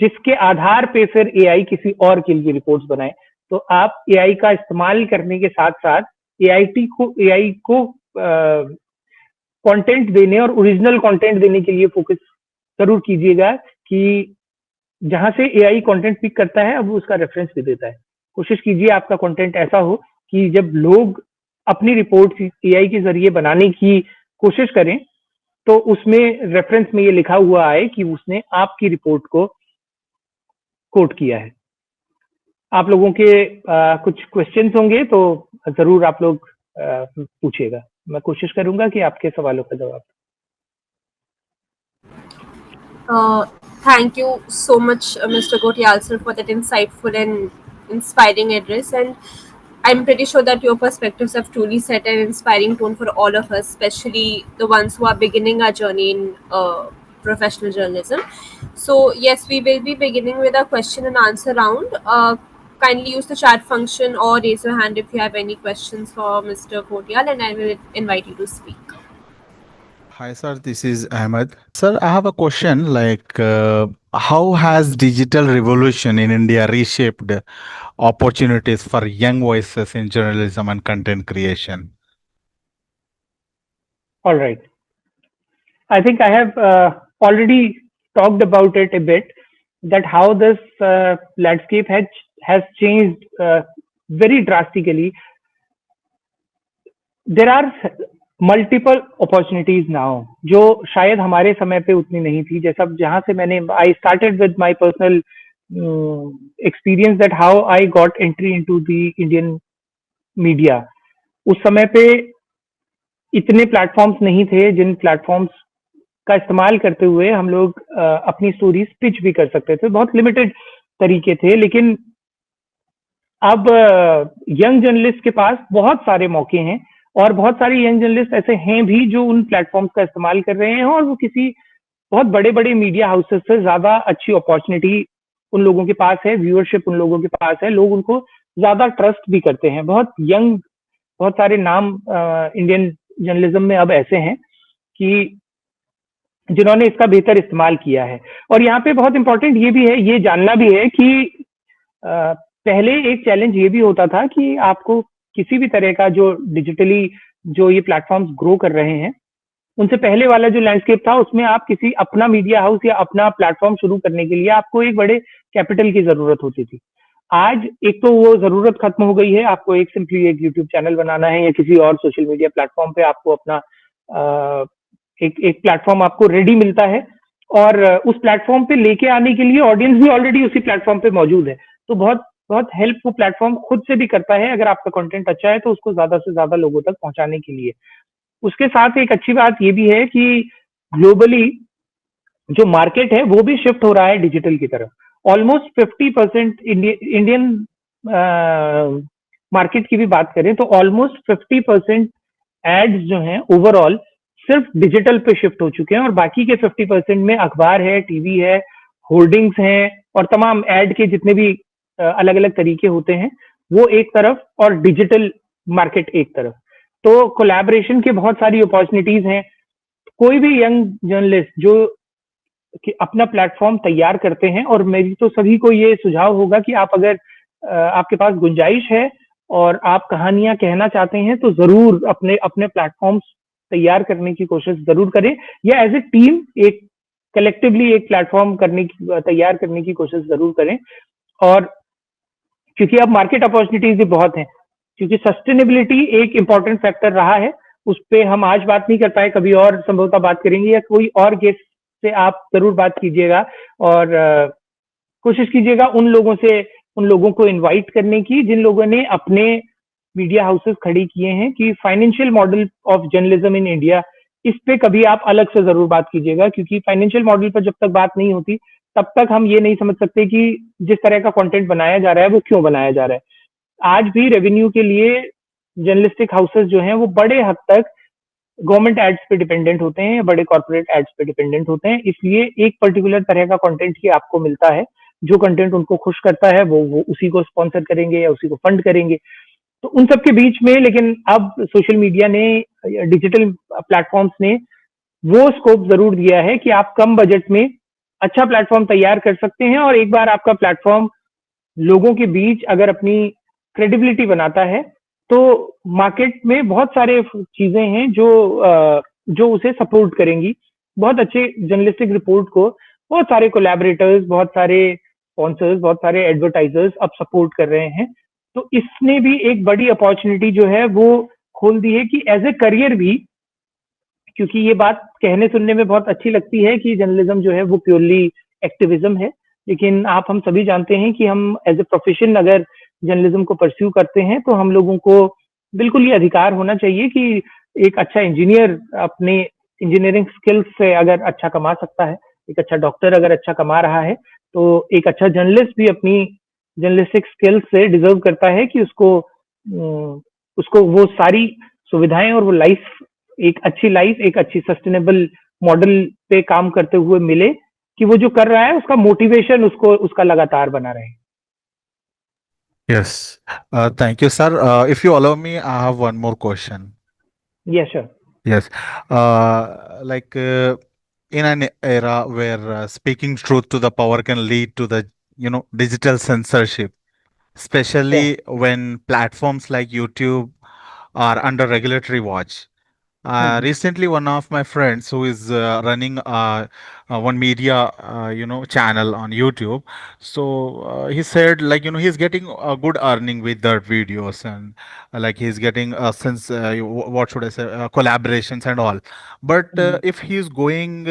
जिसके आधार पे फिर एआई किसी और के लिए रिपोर्ट्स बनाए। तो आप एआई का इस्तेमाल करने के साथ साथ एआई को कंटेंट देने और ओरिजिनल कंटेंट देने के लिए फोकस जरूर कीजिएगा कि जहां से एआई कंटेंट पिक करता है अब वो उसका रेफरेंस भी देता है। कोशिश कीजिए आपका कंटेंट ऐसा हो कि जब लोग अपनी रिपोर्ट एआई के जरिए बनाने की कोशिश करें तो उसमें रेफरेंस में ये लिखा हुआ आए कि उसने आपकी रिपोर्ट को कोट किया है। आप लोगों के कुछ क्वेश्चंस होंगे तो जरूर आप लोग पूछिएगा, मैं कोशिश करूंगा कि आपके सवालों का जवाब।
Thank you so much, Mr. Gotyal sir, for that insightful and inspiring address. And I'm pretty sure that your perspectives have truly set an inspiring tone for all of us, especially the ones who are beginning our journey in professional journalism. So, yes, we will be beginning with a question and answer round. Kindly use the chat function or raise your hand if you have any questions for Mr. Gotyal, and I will invite you to speak.
Hi, sir. This is Ahmed. Sir, I have a question how has digital revolution in India reshaped opportunities for young voices in journalism and content creation?
All right. I think I have already talked about it a bit, that how this landscape has changed very drastically. There are multiple opportunities now जो शायद हमारे समय पे उतनी नहीं थी। जैसा जहां से मैंने I started with my personal experience that how I got entry into the Indian media. उस समय पे इतने प्लेटफॉर्म्स नहीं थे जिन प्लेटफॉर्म्स का इस्तेमाल करते हुए हम लोग अपनी स्टोरीज पिच भी कर सकते थे। बहुत लिमिटेड तरीके थे, लेकिन अब यंग जर्नलिस्ट के पास बहुत सारे मौके हैं और बहुत सारे यंग जर्नलिस्ट ऐसे हैं भी जो उन प्लेटफॉर्म्स का इस्तेमाल कर रहे हैं और वो किसी बहुत बड़े बड़े मीडिया हाउसेस से ज्यादा अच्छी अपॉर्चुनिटी उन लोगों के पास है, व्यूअरशिप उन लोगों के पास है, लोग उनको ज्यादा ट्रस्ट भी करते हैं। बहुत यंग, बहुत सारे नाम इंडियन जर्नलिज्म में अब ऐसे हैं कि जिन्होंने इसका बेहतर इस्तेमाल किया है। और यहाँ पे बहुत इंपॉर्टेंट ये भी है, ये जानना भी है कि पहले एक चैलेंज ये भी होता था कि आपको किसी भी तरह का जो डिजिटली जो ये प्लेटफॉर्म्स ग्रो कर रहे हैं, उनसे पहले वाला जो लैंडस्केप था उसमें आप किसी अपना मीडिया हाउस या अपना प्लेटफॉर्म शुरू करने के लिए आपको एक बड़े कैपिटल की जरूरत होती थी। आज एक तो वो जरूरत खत्म हो गई है, आपको एक सिंपली एक यूट्यूब चैनल बनाना है या किसी और सोशल मीडिया प्लेटफॉर्म पे आपको अपना एक प्लेटफॉर्म आपको रेडी मिलता है और उस प्लेटफॉर्म पे लेके आने के लिए ऑडियंस भी ऑलरेडी उसी प्लेटफॉर्म पे मौजूद है। तो बहुत बहुत हेल्प वो प्लेटफॉर्म खुद से भी करता है, अगर आपका कंटेंट अच्छा है तो उसको ज्यादा से ज्यादा लोगों तक पहुंचाने के लिए। उसके साथ एक अच्छी बात ये भी है कि ग्लोबली जो मार्केट है वो भी शिफ्ट हो रहा है डिजिटल की तरफ। ऑलमोस्ट 50% इंडियन मार्केट की भी बात करें तो ऑलमोस्ट 50% एड्स जो हैं ओवरऑल सिर्फ डिजिटल पे शिफ्ट हो चुके हैं और बाकी के 50% में अखबार है, टीवी है, होर्डिंग्स हैं और तमाम एड के जितने भी अलग अलग तरीके होते हैं वो एक तरफ और डिजिटल मार्केट एक तरफ। तो कोलैबोरेशन के बहुत सारी अपॉर्चुनिटीज हैं। कोई भी यंग जर्नलिस्ट जो कि अपना प्लेटफॉर्म तैयार करते हैं, और मेरी तो सभी को ये सुझाव होगा कि आप अगर आपके पास गुंजाइश है और आप कहानियां कहना चाहते हैं तो जरूर अपने अपने प्लेटफॉर्म्स तैयार करने की कोशिश जरूर करें, या एज ए टीम एक कलेक्टिवली एक प्लेटफॉर्म तैयार करने की कोशिश जरूर करें। और क्योंकि अब मार्केट अपॉर्चुनिटीज भी बहुत हैं, क्योंकि सस्टेनेबिलिटी एक इम्पॉर्टेंट फैक्टर रहा है, उस पर हम आज बात नहीं कर पाए, कभी और संभवतः बात करेंगे या कोई और गेस्ट से आप जरूर बात कीजिएगा और कोशिश कीजिएगा उन लोगों को इनवाइट करने की जिन लोगों ने अपने मीडिया हाउसेस खड़ी किए हैं कि financial model of journalism in India, इस पे कभी आप अलग से जरूर बात कीजिएगा, क्योंकि फाइनेंशियल मॉडल पर जब तक बात नहीं होती तब तक हम ये नहीं समझ सकते कि जिस तरह का कंटेंट बनाया जा रहा है वो क्यों बनाया जा रहा है। आज भी रेवेन्यू के लिए जर्नलिस्टिक हाउसेस जो हैं वो बड़े हद तक गवर्नमेंट एड्स पे डिपेंडेंट होते हैं, बड़े कॉर्पोरेट एड्स पे डिपेंडेंट होते हैं, इसलिए एक पर्टिकुलर तरह का कंटेंट ही आपको मिलता है। जो कंटेंट उनको खुश करता है वो उसी को स्पॉन्सर करेंगे या उसी को फंड करेंगे। तो उन सब के बीच में लेकिन अब सोशल मीडिया ने, डिजिटल प्लेटफॉर्म्स ने वो स्कोप जरूर दिया है कि आप कम बजट में अच्छा प्लेटफॉर्म तैयार कर सकते हैं, और एक बार आपका प्लेटफॉर्म लोगों के बीच अगर अपनी क्रेडिबिलिटी बनाता है तो मार्केट में बहुत सारे चीजें हैं जो उसे सपोर्ट करेंगी। बहुत अच्छे जर्नलिस्टिक रिपोर्ट को बहुत सारे कोलैबोरेटर्स, बहुत सारे स्पॉन्सर्स, बहुत सारे एडवर्टाइजर्स अब सपोर्ट कर रहे हैं। तो इसने भी एक बड़ी अपॉर्चुनिटी जो है वो खोल दी है कि एज ए करियर भी, क्योंकि ये बात कहने सुनने में बहुत अच्छी लगती है कि जर्नलिज्म जो है वो प्योरली एक्टिविज्म है, लेकिन हम सभी जानते हैं कि हम एज ए प्रोफेशन अगर जर्नलिज्म को परस्यू करते हैं तो हम लोगों को बिल्कुल ये अधिकार होना चाहिए कि एक अच्छा इंजीनियर अपने इंजीनियरिंग स्किल्स से अगर अच्छा कमा सकता है, एक अच्छा डॉक्टर अगर अच्छा कमा रहा है, तो एक अच्छा जर्नलिस्ट भी अपनी जर्नलिस्टिक स्किल्स से डिजर्व करता है कि उसको वो सारी सुविधाएं और वो एक अच्छी सस्टेनेबल मॉडल पे काम करते हुए मिले, कि वो जो कर रहा है उसका मोटिवेशन उसका लगातार बना रहे।
Yes. Thank you, sir. If you allow me, I have one more question.
Yes, sure.
Yes. In an era where speaking truth to the power can lead to the, digital censorship, especially when platforms like YouTube are under regulatory watch. Recently, one of my friends who is running one media, channel on YouTube. So he said, he's getting a good earning with their videos, and he's getting what should I say, collaborations and all. But if he's going,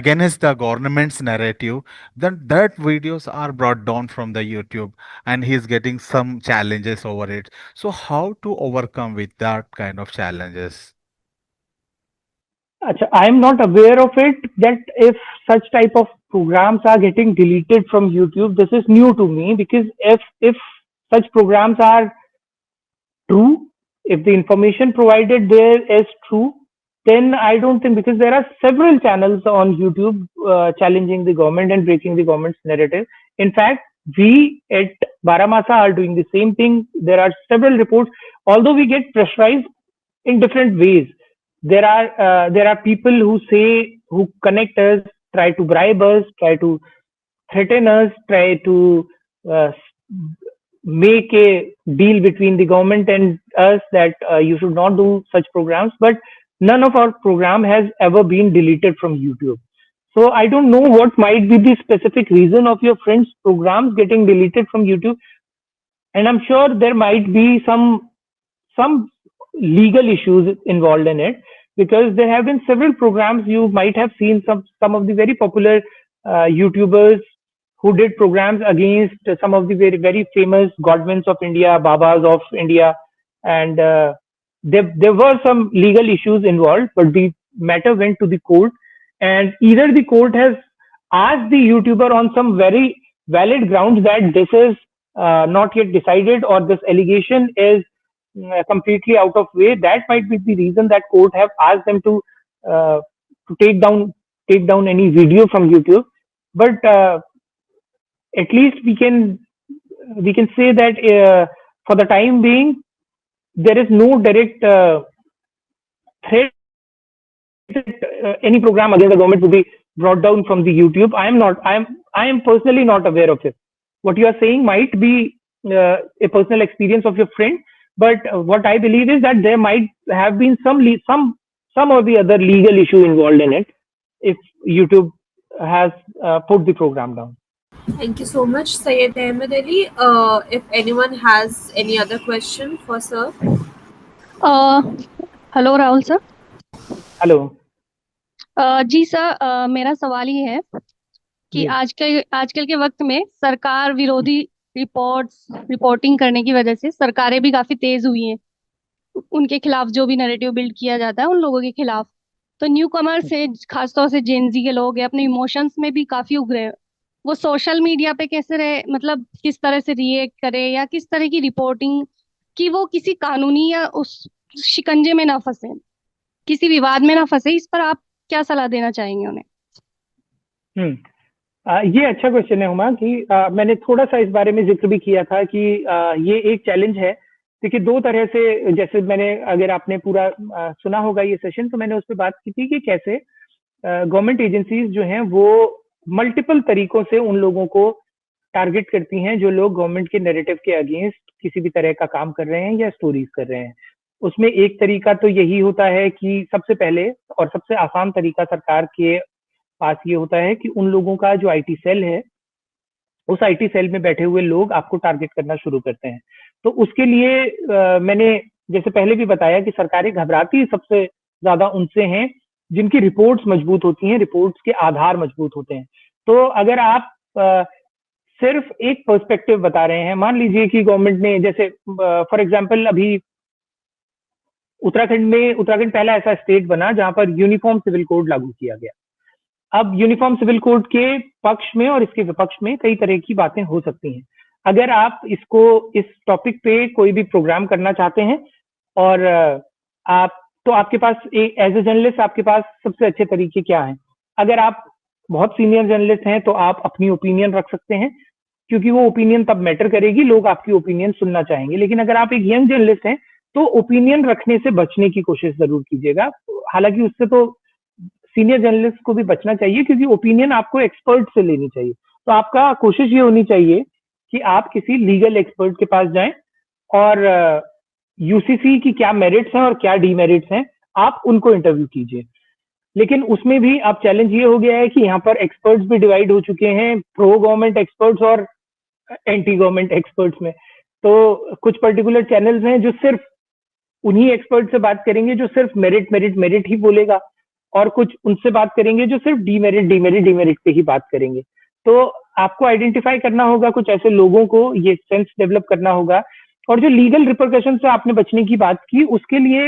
against the government's narrative, then that videos are brought down from the YouTube, and he's getting some challenges over it. So how to overcome with that kind of challenges?
I am not aware of it, that if such type of programs are getting deleted from YouTube. This is new to me, because if such programs are true, if the information provided there is true, then I don't think, because there are several channels on YouTube challenging the government and breaking the government's narrative. In fact, we at Baramasa are doing the same thing. There are several reports, although we get pressurized in different ways. There are people who connect us, try to bribe us, try to threaten us, try to make a deal between the government and us that you should not do such programs. But none of our program has ever been deleted from YouTube. So I don't know what might be the specific reason of your friends' programs getting deleted from YouTube, and I'm sure there might be some legal issues involved in it, because there have been several programs. You might have seen some of the very popular YouTubers who did programs against some of the very, very famous Godwins of India, Babas of India, and there were some legal issues involved, but the matter went to the court, and either the court has asked the YouTuber on some very valid grounds that this is not yet decided, or this allegation is completely out of way. That might be the reason that court have asked them to take down any video from YouTube. But at least we can say that for the time being there is no direct threat that any program against the government will be brought down from the YouTube. I am personally not aware of it. What you are saying might be a personal experience of your friend, but what I believe is that there might have been some or the other legal issue involved in it if YouTube has put the program down.
Thank you so much, Syed Ahmed Ali. If anyone has any other question for sir.
Hello Rahul sir.
Hello
ji sir, मेरा सवाल ये है कि
जी
आजकल के वक्त में सरकार विरोधी रिपोर्टिंग करने की वजह से सरकारें भी काफी तेज हुई हैं उनके खिलाफ, जो भी नैरेटिव बिल्ड किया जाता है उन लोगों के खिलाफ। तो न्यू कमर से, खासतौर से जेनजी के लोग या अपने इमोशंस में भी काफी उभरे हैं। वो सोशल मीडिया पे कैसे रहे, मतलब किस तरह से रिएक्ट करे या किस तरह की रिपोर्टिंग कि वो किसी कानूनी या उस शिकंजे में ना फंसे, किसी विवाद में ना फंसे, इस पर आप क्या सलाह देना चाहेंगे उन्हें?
ये अच्छा क्वेश्चन है हुमा कि मैंने थोड़ा सा इस बारे में जिक्र भी किया था कि ये एक चैलेंज है। देखिए दो तरह से, जैसे मैंने, अगर आपने पूरा सुना होगा ये सेशन, तो मैंने उस पर बात की थी कि कैसे गवर्नमेंट एजेंसीज जो हैं वो मल्टीपल तरीकों से उन लोगों को टारगेट करती हैं जो लोग गवर्नमेंट के नैरेटिव के अगेंस्ट किसी भी तरह का काम कर रहे हैं या स्टोरीज कर रहे हैं। उसमें एक तरीका तो यही होता है कि सबसे पहले और सबसे आसान तरीका सरकार के पास ये होता है कि उन लोगों का जो आईटी सेल है, उस आईटी सेल में बैठे हुए लोग आपको टारगेट करना शुरू करते हैं। तो उसके लिए मैंने जैसे पहले भी बताया कि सरकारें घबराती सबसे ज्यादा उनसे हैं जिनकी रिपोर्ट्स मजबूत होती हैं, रिपोर्ट्स के आधार मजबूत होते हैं। तो अगर आप सिर्फ एक पर्सपेक्टिव बता रहे हैं, मान लीजिए कि गवर्नमेंट ने, जैसे फॉर एग्जांपल अभी उत्तराखंड पहला ऐसा स्टेट बना जहां पर यूनिफॉर्म सिविल कोड लागू किया गया। अब यूनिफॉर्म सिविल कोड के पक्ष में और इसके विपक्ष में कई तरह की बातें हो सकती हैं। अगर आप इस टॉपिक पे कोई भी प्रोग्राम करना चाहते हैं और आपके पास एज ए जर्नलिस्ट आपके पास सबसे अच्छे तरीके क्या हैं? अगर आप बहुत सीनियर जर्नलिस्ट हैं तो आप अपनी ओपिनियन रख सकते हैं, क्योंकि वो ओपिनियन तब मैटर करेगी, लोग आपकी ओपिनियन सुनना चाहेंगे। लेकिन अगर आप एक यंग जर्नलिस्ट हैं तो ओपिनियन रखने से बचने की कोशिश जरूर कीजिएगा। हालांकि उससे तो सीनियर जर्नलिस्ट को भी बचना चाहिए, क्योंकि ओपिनियन आपको एक्सपर्ट से लेनी चाहिए। तो आपका कोशिश ये होनी चाहिए कि आप किसी लीगल एक्सपर्ट के पास जाएं और यूसीसी की क्या मेरिट्स हैं और क्या डीमेरिट्स हैं, आप उनको इंटरव्यू कीजिए। लेकिन उसमें भी अब चैलेंज ये हो गया है कि यहाँ पर एक्सपर्ट्स भी डिवाइड हो चुके हैं, प्रो गवर्नमेंट एक्सपर्ट्स और एंटी गवर्नमेंट एक्सपर्ट्स में। तो कुछ पर्टिकुलर चैनल्स हैं जो सिर्फ उन्हीं एक्सपर्ट से बात करेंगे जो सिर्फ मेरिट ही बोलेगा, और कुछ उनसे बात करेंगे जो सिर्फ डीमेरिट पे ही बात करेंगे। तो आपको आइडेंटिफाई करना होगा कुछ ऐसे लोगों को, ये सेंस डेवलप करना होगा। और जो लीगल रिपरकशन से आपने बचने की बात की, उसके लिए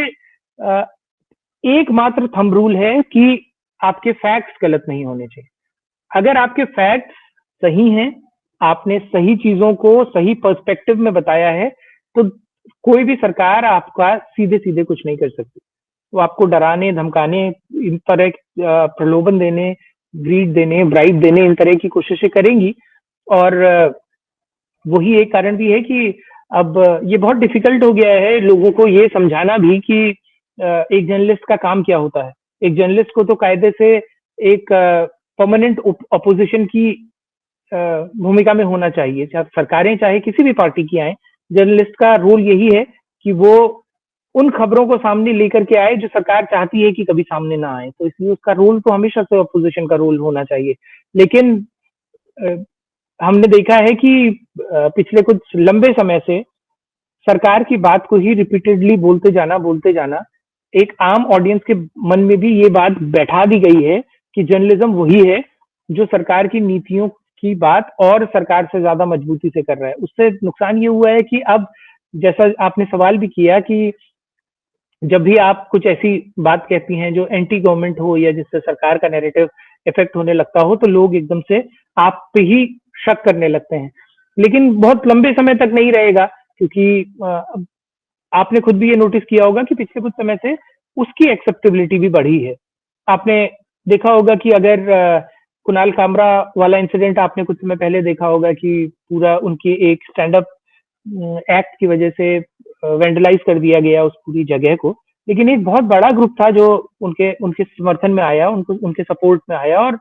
एकमात्र थंब रूल है कि आपके फैक्ट्स गलत नहीं होने चाहिए। अगर आपके फैक्ट्स सही हैं, आपने सही चीजों को सही पर्सपेक्टिव में बताया है, तो कोई भी सरकार आपका सीधे सीधे कुछ नहीं कर सकती। वो आपको डराने, धमकाने, इन तरह प्रलोभन देने, ग्रीड देने, ब्राइब देने, इन तरह की कोशिशें करेंगी। और वही एक कारण भी है कि अब ये बहुत डिफिकल्ट हो गया है लोगों को ये समझाना भी कि एक जर्नलिस्ट का काम क्या होता है। एक जर्नलिस्ट को तो कायदे से एक परमानेंट अपोजिशन की भूमिका में होना चाहिए, चाहे सरकारें चाहे किसी भी पार्टी की आए। जर्नलिस्ट का रोल यही है कि वो उन खबरों को सामने लेकर के आए जो सरकार चाहती है कि कभी सामने ना आए। तो इसलिए उसका रोल तो हमेशा से अपोजिशन का रोल होना चाहिए। लेकिन हमने देखा है कि पिछले कुछ लंबे समय से सरकार की बात को ही रिपीटेडली बोलते जाना एक आम ऑडियंस के मन में भी ये बात बैठा दी गई है कि जर्नलिज्म वही है जो सरकार की नीतियों की बात और सरकार से ज्यादा मजबूती से कर रहा है। उससे नुकसान ये हुआ है कि अब, जैसा आपने सवाल भी किया, कि जब भी आप कुछ ऐसी बात कहती हैं जो एंटी गवर्नमेंट हो या जिससे सरकार का नैरेटिव इफेक्ट होने लगता हो, तो लोग एकदम से आप पे ही शक करने लगते हैं। लेकिन बहुत लंबे समय तक नहीं रहेगा, क्योंकि आपने खुद भी ये नोटिस किया होगा कि पिछले कुछ समय से उसकी एक्सेप्टेबिलिटी भी बढ़ी है। आपने देखा होगा कि अगर कुणाल कामरा वाला इंसिडेंट आपने कुछ समय पहले देखा होगा कि पूरा उनकी एक स्टैंड अप एक्ट की वजह से वेंडलाइज कर दिया गया उस पूरी जगह को, लेकिन एक बहुत बड़ा ग्रुप था जो उनके उनके समर्थन में आया, उनको उनके सपोर्ट में आया और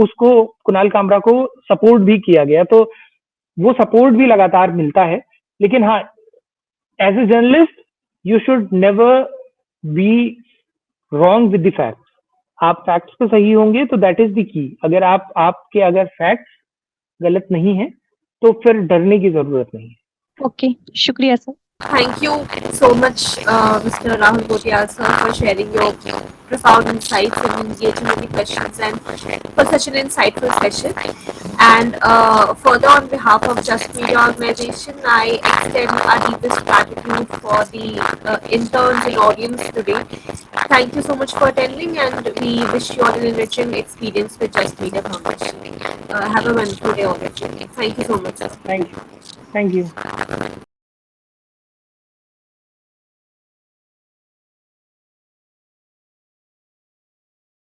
उसको कुणाल कामरा को सपोर्ट भी किया गया। तो वो सपोर्ट भी लगातार मिलता है। लेकिन हाँ, as a journalist you should never be wrong with the facts. आप फैक्ट्स पे सही होंगे तो दैट इज द की। अगर आपके अगर फैक्ट्स गलत नहीं है तो फिर डरने की जरूरत नहीं है।
ओके, शुक्रिया sir.
Thank you so much, Mr. Rahul Bhotiya sir, for sharing your profound insights and engaging with the questions and for such an insightful session. And further, on behalf of Just Media Organization, I extend our deepest gratitude for the interns and audience today. Thank you so much for attending, and we wish you all an enriching experience with Just Media Foundation. Have a wonderful day, all of you. Thank you so much, sir.
Thank you.